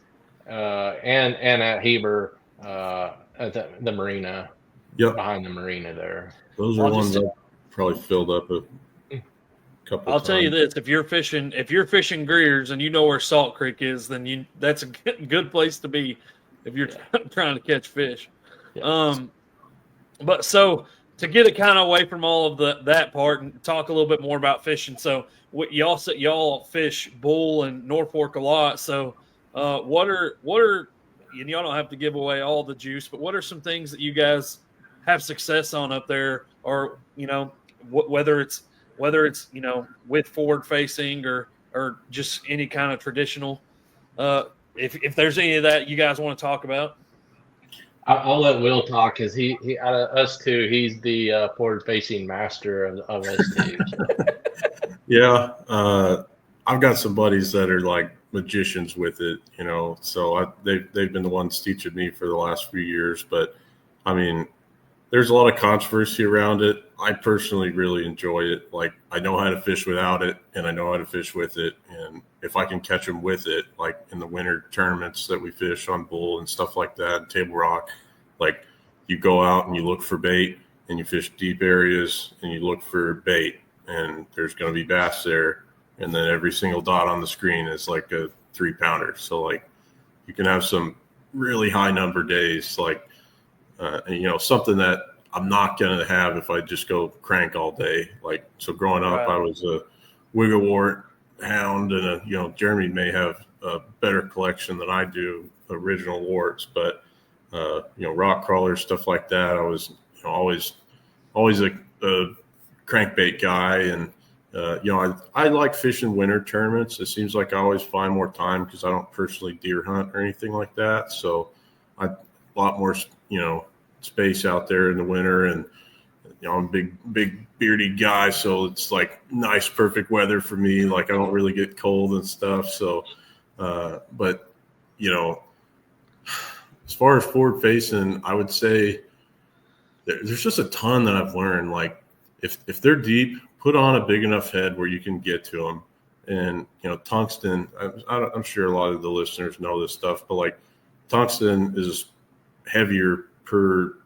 and at Heber, at the marina. Yep. Behind the marina there. Those are ones that probably filled up a couple I'll times. tell you this, if you're fishing Greer's and you know where Salt Creek is, then that's a good place to be if you're trying to catch fish. Yeah. But so to get it kind of away from all of that part and talk a little bit more about fishing. So y'all fish Bull and North Fork a lot. So what are and y'all don't have to give away all the juice, but what are some things that you guys have success on up there, or whether it's with forward facing or just any kind of traditional, if there's any of that you guys want to talk about? I'll let Will talk, because he out of us two, he's the forward facing master of us two. Yeah, I've got some buddies that are like magicians with it, so they've been the ones teaching me for the last few years. But I mean, there's a lot of controversy around it. I personally really enjoy it. Like, I know how to fish without it, and I know how to fish with it. And if I can catch them with it, like in the winter tournaments that we fish on Bull and stuff like that, and Table Rock, like you go out and you look for bait and you fish deep areas and you look for bait, and there's going to be bass there. And then every single dot on the screen is like a 3-pounder. So like you can have some really high number days, like, something that I'm not going to have if I just go crank all day. Like, so growing up, I was a wigglewort hound, and Jeremy may have a better collection than I do, original warts, but rock crawlers, stuff like that. I was always a crankbait guy, and I like fishing winter tournaments. It seems like I always find more time because I don't personally deer hunt or anything like that. So a lot more, space out there in the winter, and I'm a big beardy guy, so it's like nice, perfect weather for me. Like, I don't really get cold and stuff. So, but as far as forward facing, I would say there's just a ton that I've learned. Like, if they're deep, put on a big enough head where you can get to them. And tungsten, I'm sure a lot of the listeners know this stuff, but like tungsten is heavier per,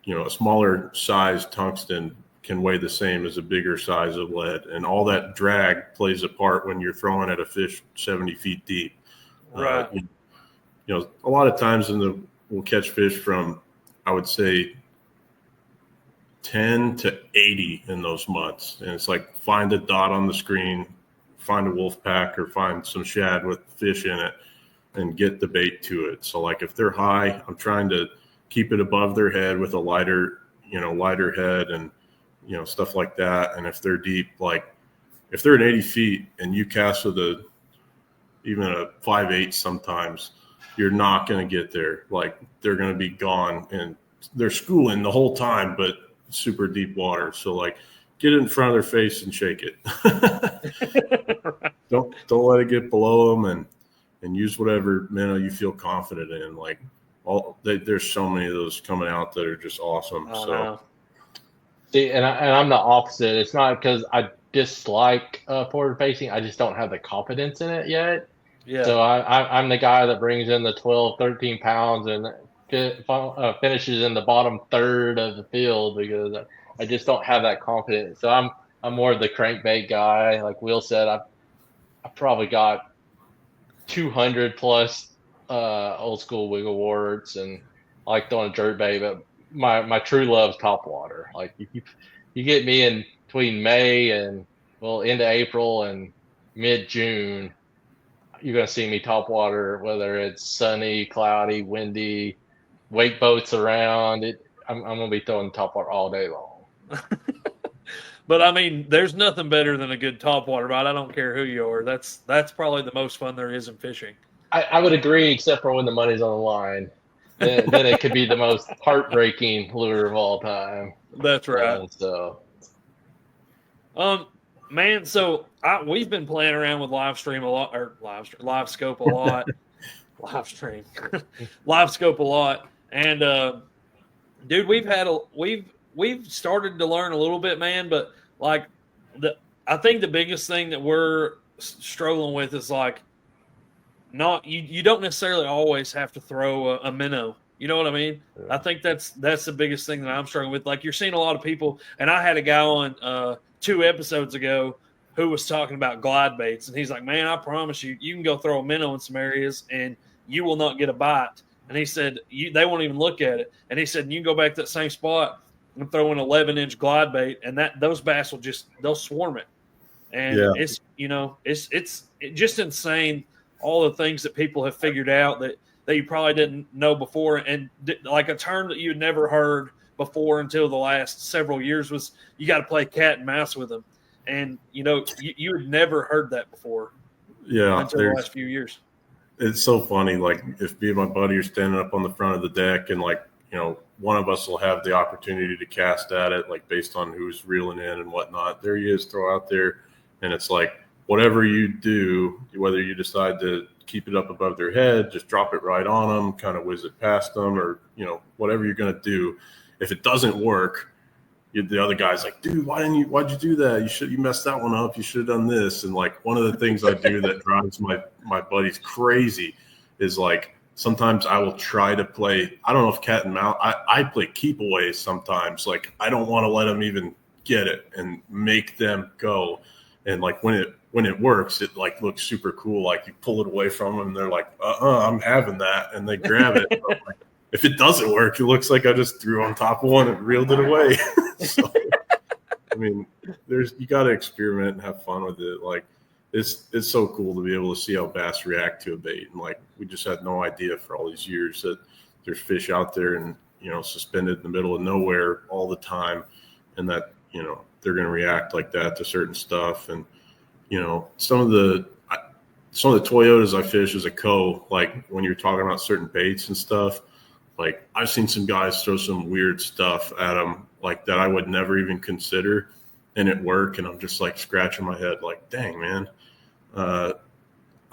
a smaller size tungsten can weigh the same as a bigger size of lead, and all that drag plays a part when you're throwing at a fish 70 feet deep. Right. A lot of times we'll catch fish from, I would say, 10 to 80 in those months, and it's like find a dot on the screen, find a wolf pack, or find some shad with fish in it, and get the bait to it. So like if they're high, I'm trying to keep it above their head with a lighter head, and stuff like that. And if they're deep, like if they're at 80 feet and you cast with even a 5/8, sometimes you're not going to get there. Like, they're going to be gone, and they're schooling the whole time, but super deep water. So like, get it in front of their face and shake it. Don't let it get below them, and use whatever minnow you feel confident in. Like, there's so many of those coming out that are just awesome. So see, and I'm the opposite. It's not because I dislike forward facing. I just don't have the confidence in it yet. Yeah. So I'm the guy that brings in the 12, 13 pounds and finishes in the bottom third of the field, because I just don't have that confidence. So I'm more of the crankbait guy. Like Will said, I probably got 200 plus old school wiggle warts, and I like throwing a jerk bait, but my true love's topwater. Like, you get me in between May and into April and mid-June, you're going to see me topwater, whether it's sunny, cloudy, windy, wake boats around it. I'm going to be throwing topwater all day long. But I mean, there's nothing better than a good topwater bite. I don't care who you are. That's probably the most fun there is in fishing. I would agree, except for when the money's on the line. then it could be the most heartbreaking lure of all time. That's right. So, man, so we've been playing around with live stream a lot, or live scope a lot, live stream, live scope a lot, and dude, we've started to learn a little bit, man. But like I think the biggest thing that we're struggling with is like not you don't necessarily always have to throw a minnow. You know what I mean? Yeah. I think that's the biggest thing that I'm struggling with. Like you're seeing a lot of people, and I had a guy on 2 episodes ago who was talking about glide baits, and he's like, "Man, I promise you, you can go throw a minnow in some areas, and you will not get a bite." And he said they won't even look at it. And he said you can go back to that same spot and throw an 11-inch glide bait, and those bass they'll swarm it. And it's it's just insane all the things that people have figured out that you probably didn't know before, and like a term that you had never heard before until the last several years was you got to play cat and mouse with them, and you had never heard that before. Yeah, until the last few years. It's so funny. Like if me and my buddy are standing up on the front of the deck, and one of us will have the opportunity to cast at it, like based on who's reeling in and whatnot. There he is, throw out there, and it's like whatever you do, whether you decide to keep it up above their head, just drop it right on them, kind of whiz it past them, or whatever you're going to do. If it doesn't work, the other guy's like, dude, why'd you do that? You messed that one up. You should have done this. And like one of the things I do that drives my buddies crazy is like sometimes I will try to play, I don't know if cat and mouse, I play keep away sometimes. Like I don't want to let them even get it and make them go. And like when it works, it like looks super cool. Like you pull it away from them and they're like, I'm having that. And they grab it. Like, if it doesn't work, it looks like I just threw on top of one and reeled it away. So, I mean, you got to experiment and have fun with it. Like it's so cool to be able to see how bass react to a bait. And like, we just had no idea for all these years that there's fish out there and, suspended in the middle of nowhere all the time. And that, they're going to react like that to certain stuff. And, some of the Toyotas I fish as a co, like when you're talking about certain baits and stuff, like I've seen some guys throw some weird stuff at them like that I would never even consider, and it work. And I'm just like scratching my head like, dang, man. I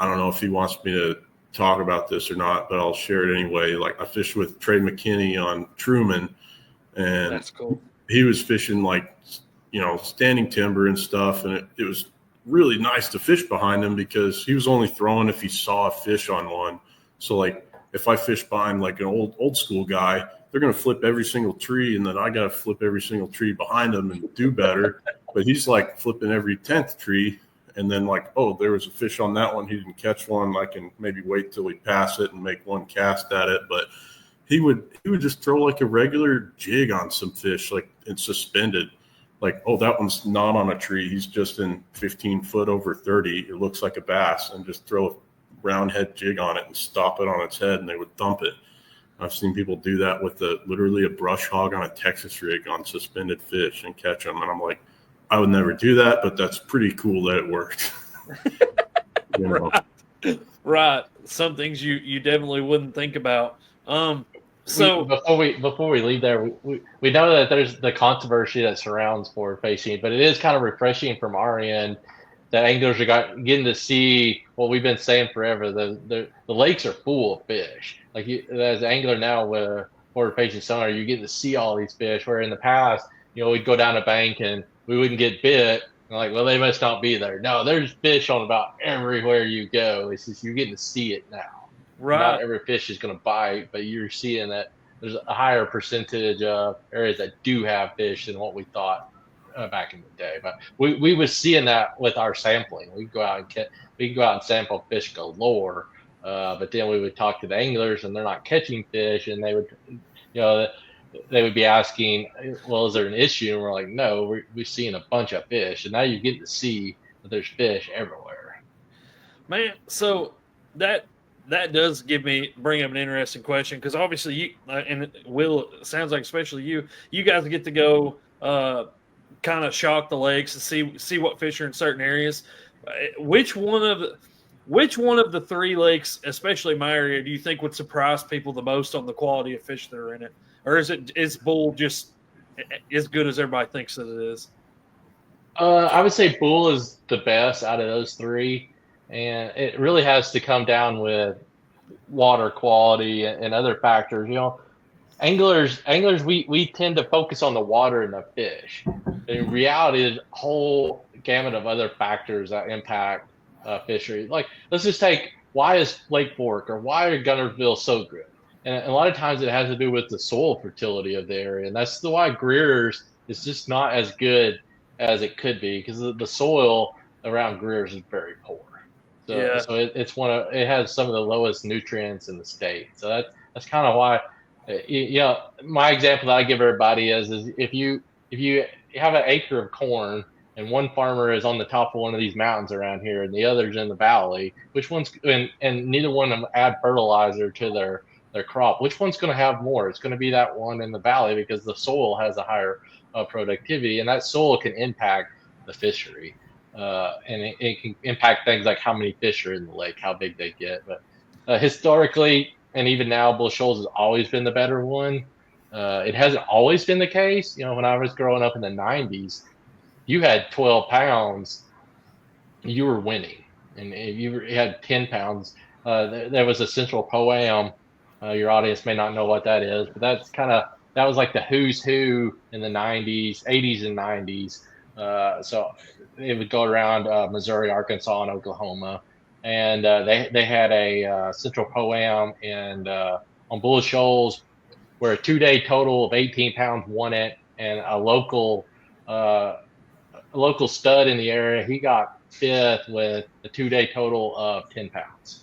don't know if he wants me to talk about this or not, but I'll share it anyway. Like I fished with Trey McKinney on Truman, and that's cool. He was fishing like, standing timber and stuff. And it was really nice to fish behind him because he was only throwing if he saw a fish on one. So like if I fish behind like an old school guy, they're going to flip every single tree, and then I got to flip every single tree behind him and do better. But he's like flipping every 10th tree, and then like, oh, there was a fish on that one. He didn't catch one. I can maybe wait till we pass it and make one cast at it. But he would just throw like a regular jig on some fish, like it's suspended. Like, oh, that one's not on a tree. He's just in 15 foot over 30. It looks like a bass, and just throw a round head jig on it and stop it on its head, and they would dump it. I've seen people do that with literally a brush hog on a Texas rig on suspended fish and catch them. And I'm like, I would never do that, but that's pretty cool that it worked. Right. Some things you definitely wouldn't think about. So before we leave there, we know that there's the controversy that surrounds sport fishing, but it is kind of refreshing from our end that anglers are getting to see what we've been saying forever. The lakes are full of fish. Like as an angler now with sport fishing sonar, you get to see all these fish. Where in the past, we'd go down a bank and we wouldn't get bit. And like, well, they must not be there. No, there's fish on about everywhere you go. It's just you're getting to see it now. Right. Not every fish is going to bite, but you're seeing that there's a higher percentage of areas that do have fish than what we thought back in the day. But we was seeing that with our sampling. We go out and sample fish galore, but then we would talk to the anglers, and they're not catching fish, and they would, they would be asking, well, is there an issue? And we're like, no, we're seeing a bunch of fish, and now you're getting to see that there's fish everywhere. Man, so that does bring up an interesting question, because obviously you and Will, it sounds like especially you guys get to go kind of shock the lakes and see what fish are in certain areas. Which one of which one of the three lakes, especially my area, do you think would surprise people the most on the quality of fish that are in it? Or is Bull just as good as everybody thinks that it is? I would say Bull is the best out of those three, and it really has to come down with water quality and other factors. Anglers, we tend to focus on the water and the fish. In reality, there's a whole gamut of other factors that impact fishery. Like, let's just take, why is Lake Fork or why are Gunnersville so good? And a lot of times it has to do with the soil fertility of the area, and that's why Greer's is just not as good as it could be, because the soil around Greer's is very poor. So, Yeah. so it has some of the lowest nutrients in the state. So that's kind of why. My example that I give everybody is if you have an acre of corn and one farmer is on the top of one of these mountains around here and the other's in the valley, which one's and neither one of them add fertilizer to their crop, which one's going to have more? It's going to be that one in the valley, because the soil has a higher productivity, and that soil can impact the fishery, and it can impact things like how many fish are in the lake, how big they get. But historically, and even now, Bull Shoals has always been the better one. It hasn't always been the case. When I was growing up in the 90s, you had 12 pounds, you were winning. And if you had 10 pounds, there was a Central Pro-Am. Your audience may not know what that is, but that was like the who's who in the 90s, 80s and 90s. So it would go around Missouri, Arkansas, and Oklahoma. And they had a Central Pro-Am and on Bull Shoals, where a 2-day total of 18 pounds won it, and a local stud in the area, he got fifth with a 2-day total of 10 pounds.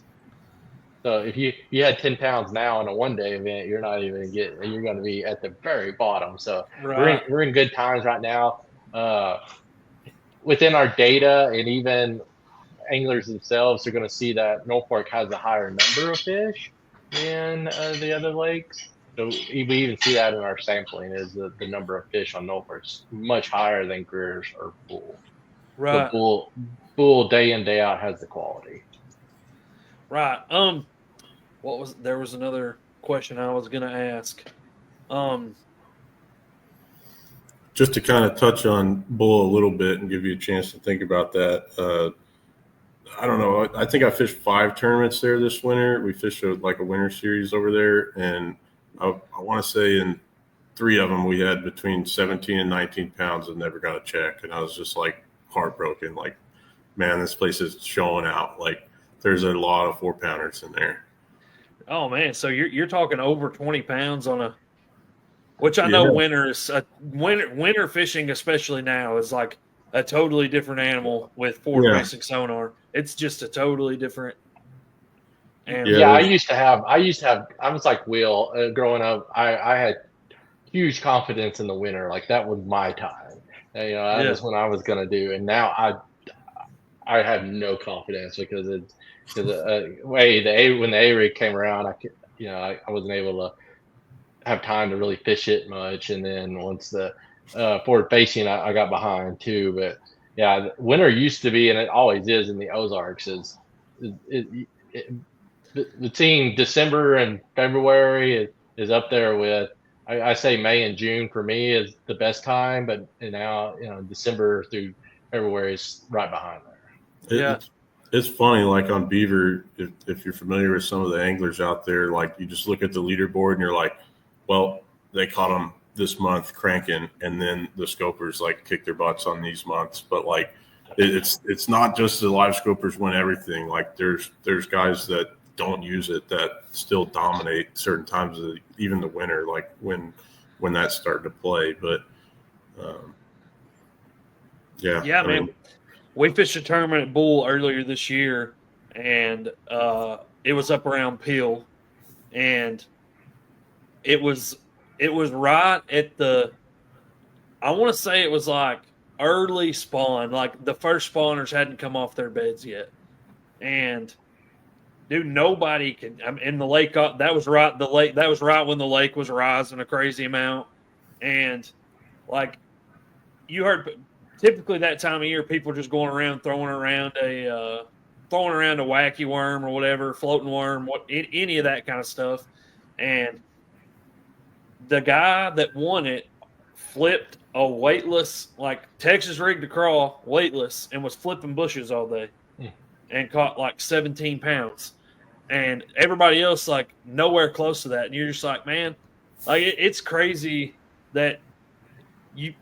So if you had 10 pounds now in a 1-day event, you're going to be at the very bottom. So Right. we're in good times right now. Within our data, and even anglers themselves are going to see that Norfolk has a higher number of fish than the other lakes. So we even see that in our sampling, is the number of fish on Norfolk's much higher than Greer's or Bull. Right. So Bull day in, day out has the quality. Right. There was another question I was going to ask. Just to kind of touch on Bull a little bit and give you a chance to think about that. I don't know. I think I fished 5 tournaments there this winter. We fished a winter series over there, and I want to say in 3 of them we had between 17 and 19 pounds and never got a check. And I was just like heartbroken. Like, man, this place is showing out. Like, there's a lot of 4-pounders in there. Oh man, so you're talking over 20 pounds on a, which I know winter fishing, especially now, is like a totally different animal with forward-facing sonar. It's just a totally different animal. Yeah, I was like Will growing up. I had huge confidence in the winter. Like, that was my time. That was when I was going to do. And now I have no confidence, because when the A-rig came around, I wasn't able to have time to really fish it much. And then once the forward facing, I got behind too. But yeah, winter used to be, and it always is in the Ozarks, between December and February is up there with, I say May and June for me is the best time, but now December through February is right behind there. It's funny, like on Beaver, if you're familiar with some of the anglers out there, like you just look at the leaderboard and you're like, well, they caught them this month cranking, and then the scopers like kick their butts on these months. But like, it's not just the live scopers win everything. Like there's guys that don't use it that still dominate certain times of even the winter, like when that's starting to play. But I mean, we fished a tournament at Bull earlier this year, and it was up around Peel, and it was right at the, I want to say it was like early spawn, like the first spawners hadn't come off their beds yet, and dude, nobody could. I mean, in the lake, that was right. That was right when the lake was rising a crazy amount, and like you heard, typically that time of year, people just going around throwing around a throwing around a wacky worm or whatever, floating worm, any of that kind of stuff. And the guy that won it flipped a weightless, like Texas rigged a crawl, weightless, and was flipping bushes all day and caught like 17 pounds. And everybody else, like, nowhere close to that. And you're just like, man, like, it's crazy that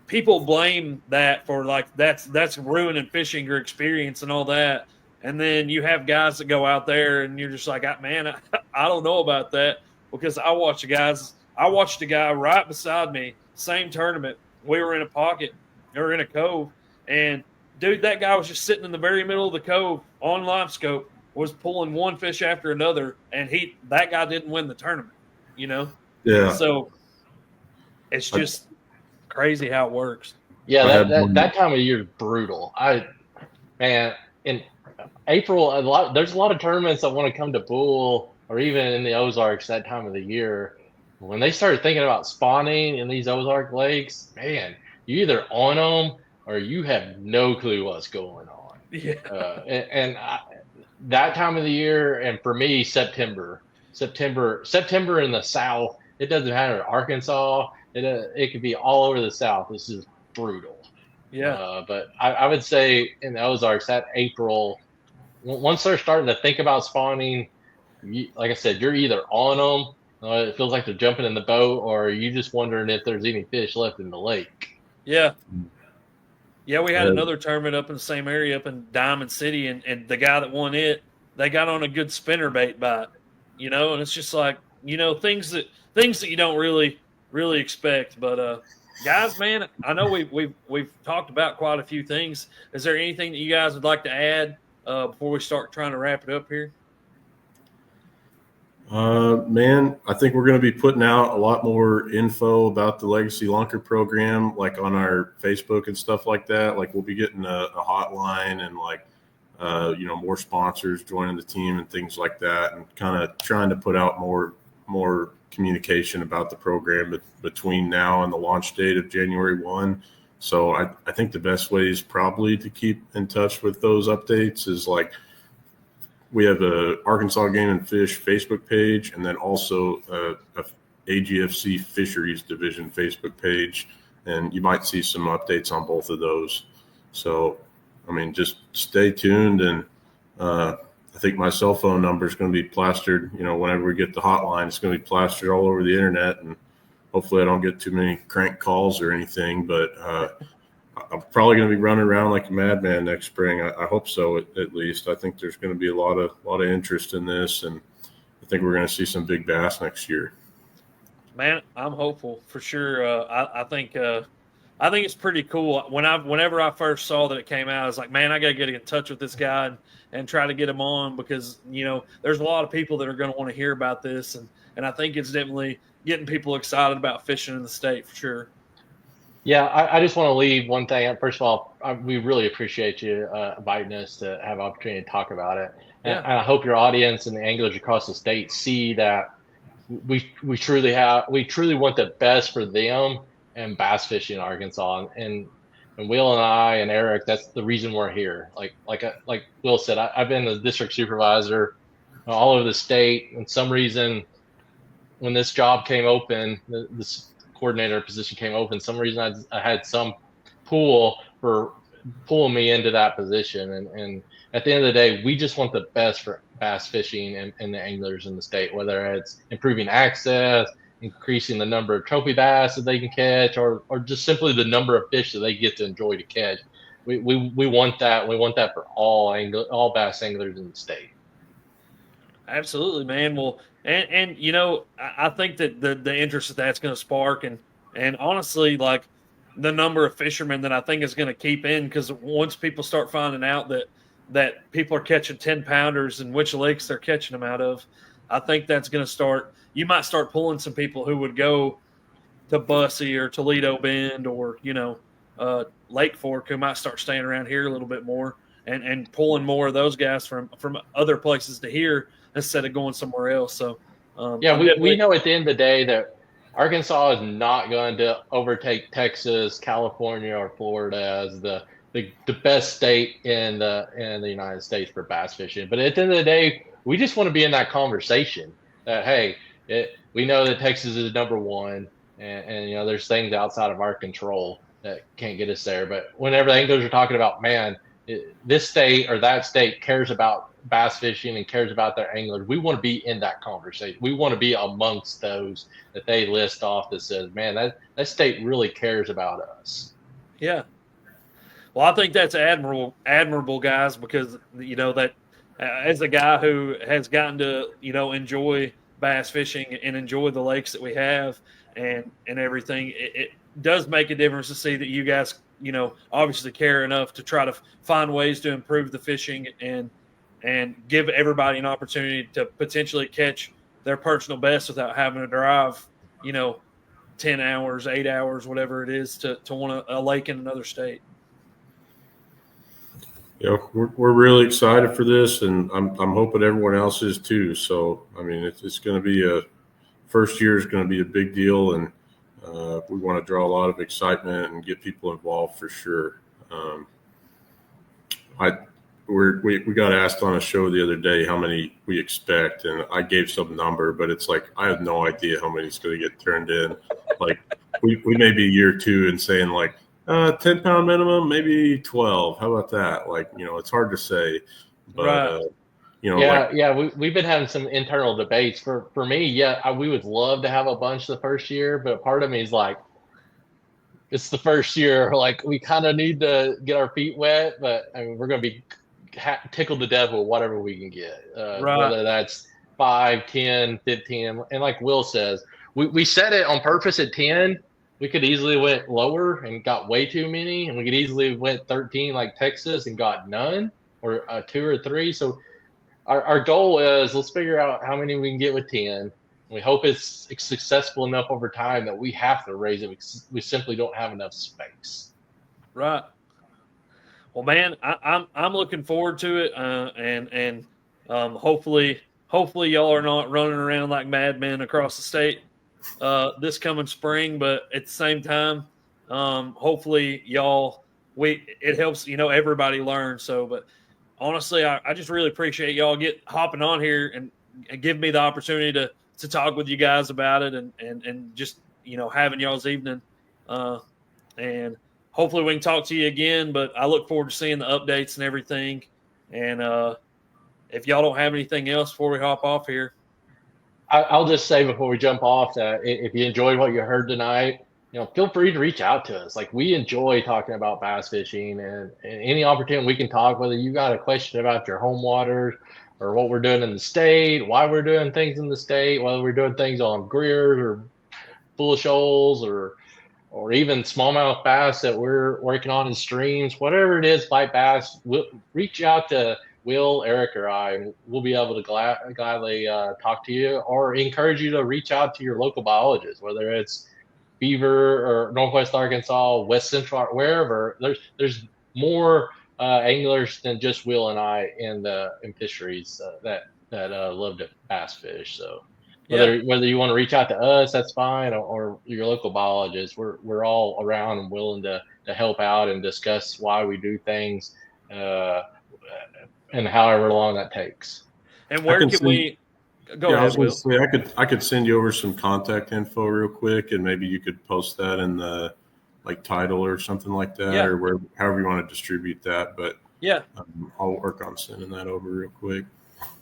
people blame that for, like, that's ruining fishing your experience and all that. And then you have guys that go out there and you're just like, man, I don't know about that, because I watched a guy right beside me, same tournament. We were in a pocket or in a cove, and dude, that guy was just sitting in the very middle of the cove on live scope, was pulling one fish after another, and that guy didn't win the tournament, you know? Yeah. So it's just crazy how it works. Yeah, that time of year is brutal. In April, there's a lot of tournaments that want to come to Bull or even in the Ozarks that time of the year. When they started thinking about spawning in these Ozark lakes, man, you either on them or you have no clue what's going on. Yeah. That time of the year, and for me, September in the South, it doesn't matter. Arkansas, it could be all over the South. This is brutal. Yeah. But I would say in the Ozarks, that April, once they're starting to think about spawning, like I said, you're either on them. It feels like they're jumping in the boat, or you just wondering if there's any fish left in the lake. Yeah. Yeah, we had another tournament up in the same area up in Diamond City, and the guy that won it, they got on a good spinnerbait bite, you know, and it's just like, you know, things that you don't really expect. But guys, man, I know we've talked about quite a few things. Is there anything that you guys would like to add before we start trying to wrap it up here? Man, I think we're going to be putting out a lot more info about the Legacy Lunker Program, like on our Facebook and stuff like that. Like, we'll be getting a hotline and, like, more sponsors joining the team and things like that, and kind of trying to put out more communication about the program between now and the launch date of January 1. So I think the best way is probably to keep in touch with those updates is, like, we have a Arkansas Game and Fish Facebook page, and then also a AGFC Fisheries Division Facebook page, and you might see some updates on both of those. So, I mean, just stay tuned, and I think my cell phone number is going to be plastered. You know, whenever we get the hotline, it's going to be plastered all over the internet, and hopefully I don't get too many crank calls or anything, but I'm probably going to be running around like a madman next spring. I hope so, at least. I think there's going to be a lot of interest in this, and I think we're going to see some big bass next year. Man, I'm hopeful for sure. I think it's pretty cool. Whenever I first saw that it came out, I was like, man, I got to get in touch with this guy and try to get him on, because, you know, there's a lot of people that are going to want to hear about this, and I think it's definitely getting people excited about fishing in the state for sure. Yeah, I just want to leave one thing. First of all, we really appreciate you inviting us to have an opportunity to talk about it. And I hope your audience and the anglers across the state see that we truly want the best for them and bass fishing in Arkansas. And Will and I and Eric, that's the reason we're here. Like Will said, I've been the district supervisor all over the state. And some reason, when this job came open, this coordinator position came open, some reason I had some pull for pulling me into that position. And at the end of the day, we just want the best for bass fishing and the anglers in the state, whether it's improving access, increasing the number of trophy bass that they can catch, or just simply the number of fish that they get to enjoy to catch. We want that. We want that for all bass anglers in the state. Absolutely, man. Well, and you know, I think that the interest that's going to spark, and honestly, like, the number of fishermen that I think is going to keep in, because once people start finding out that people are catching 10-pounders and which lakes they're catching them out of, I think that's going to start. You might start pulling some people who would go to Bussy or Toledo Bend or, you know, Lake Fork, who might start staying around here a little bit more and pulling more of those guys from other places to here instead of going somewhere else. So, we know at the end of the day that Arkansas is not going to overtake Texas, California, or Florida as the the best state in the United States for bass fishing. But at the end of the day, we just want to be in that conversation that, hey, we know that Texas is number one, and there's things outside of our control that can't get us there. But whenever the anglers are talking about, man, this state or that state cares about bass fishing and cares about their anglers, we want to be in that conversation. We want to be amongst those that they list off that says, man, that state really cares about us. Yeah. Well, I think that's admirable, guys, because that as a guy who has gotten to enjoy bass fishing and enjoy the lakes that we have and everything, it does make a difference to see that you guys obviously care enough to try to find ways to improve the fishing and give everybody an opportunity to potentially catch their personal best without having to drive 10 hours, 8 hours, whatever it is to want a lake in another state. Yeah, we're really excited for this, and I'm hoping everyone else is too. So, I mean, it's going to be first year is going to be a big deal, and we want to draw a lot of excitement and get people involved for sure. We got asked on a show the other day how many we expect, and I gave some number, but it's like I have no idea how many is going to get turned in. Like we may be year two and saying like 10-pound minimum, maybe 12. How about that? Like it's hard to say, but right. We've been having some internal debates. For me, we would love to have a bunch the first year, but part of me is like, it's the first year, like we kind of need to get our feet wet, but I mean we're going to be tickled to death with whatever we can get, whether that's 5, 10, 15. And like Will says, we set it on purpose at 10. We could easily went lower and got way too many, and we could easily went 13 like Texas and got none, or 2 or 3. So our goal is, let's figure out how many we can get with 10. We hope it's successful enough over time that we have to raise it because we simply don't have enough space. Right. Well, man, I'm looking forward to it, and hopefully y'all are not running around like madmen across the state this coming spring. But at the same time, hopefully it helps everybody learn. So, but honestly, I just really appreciate y'all hopping on here and give me the opportunity to talk with you guys about it and just having y'all's evening, and hopefully we can talk to you again, but I look forward to seeing the updates and everything. And if y'all don't have anything else before we hop off here. I'll just say before we jump off that if you enjoyed what you heard tonight, feel free to reach out to us. Like, we enjoy talking about bass fishing, and any opportunity we can talk, whether you got a question about your home waters or what we're doing in the state, why we're doing things in the state, whether we're doing things on greers or bull shoals or even smallmouth bass that we're working on in streams, whatever it is, bite bass, reach out to Will, Eric, or I, and we'll be able to gladly talk to you or encourage you to reach out to your local biologist, whether it's Beaver or Northwest Arkansas, West Central, wherever. There's more anglers than just Will and I in fisheries that love to bass fish. So whether you want to reach out to us, that's fine, or your local biologist, we're all around and willing to help out and discuss why we do things, and however long that takes. And where can we go? Yeah, ahead, I was going Will. to say I could send you over some contact info real quick, and maybe you could post that in the title or something like that, or however you want to distribute that. But I'll work on sending that over real quick.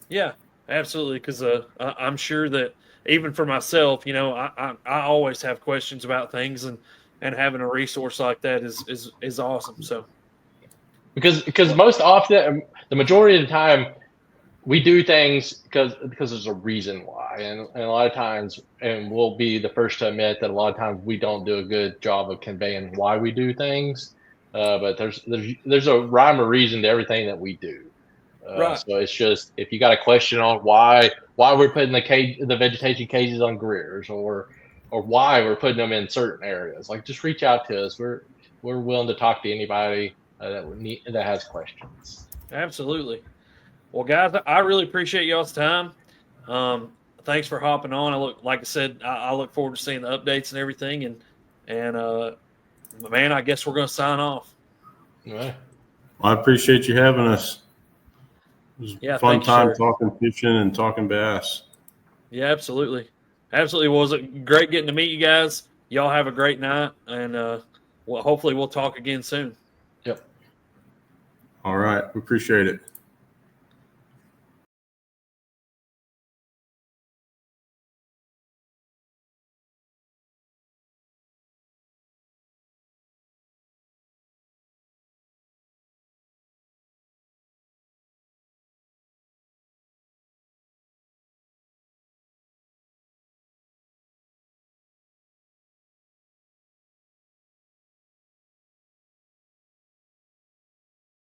Yeah, absolutely. Because I'm sure that even for myself, I always have questions about things, and having a resource like that is awesome. So because most often, the majority of the time, we do things because there's a reason why, and a lot of times, and we'll be the first to admit that a lot of times we don't do a good job of conveying why we do things. But there's a rhyme or reason to everything that we do. Right. So it's just, if you got a question on why we're putting the vegetation cages on greers, or why we're putting them in certain areas, like, just reach out to us. We're willing to talk to anybody that has questions. Absolutely. Well, guys, I really appreciate y'all's time. Thanks for hopping on. Like I said, I look forward to seeing the updates and everything. And man, I guess we're going to sign off. All right. I appreciate you having us. It was Yeah, a fun thank you, time sir. talking fishing and talking bass. Yeah, absolutely. Absolutely. Was it great getting to meet you guys? Y'all have a great night, and well, hopefully we'll talk again soon. Yep. All right. We appreciate it.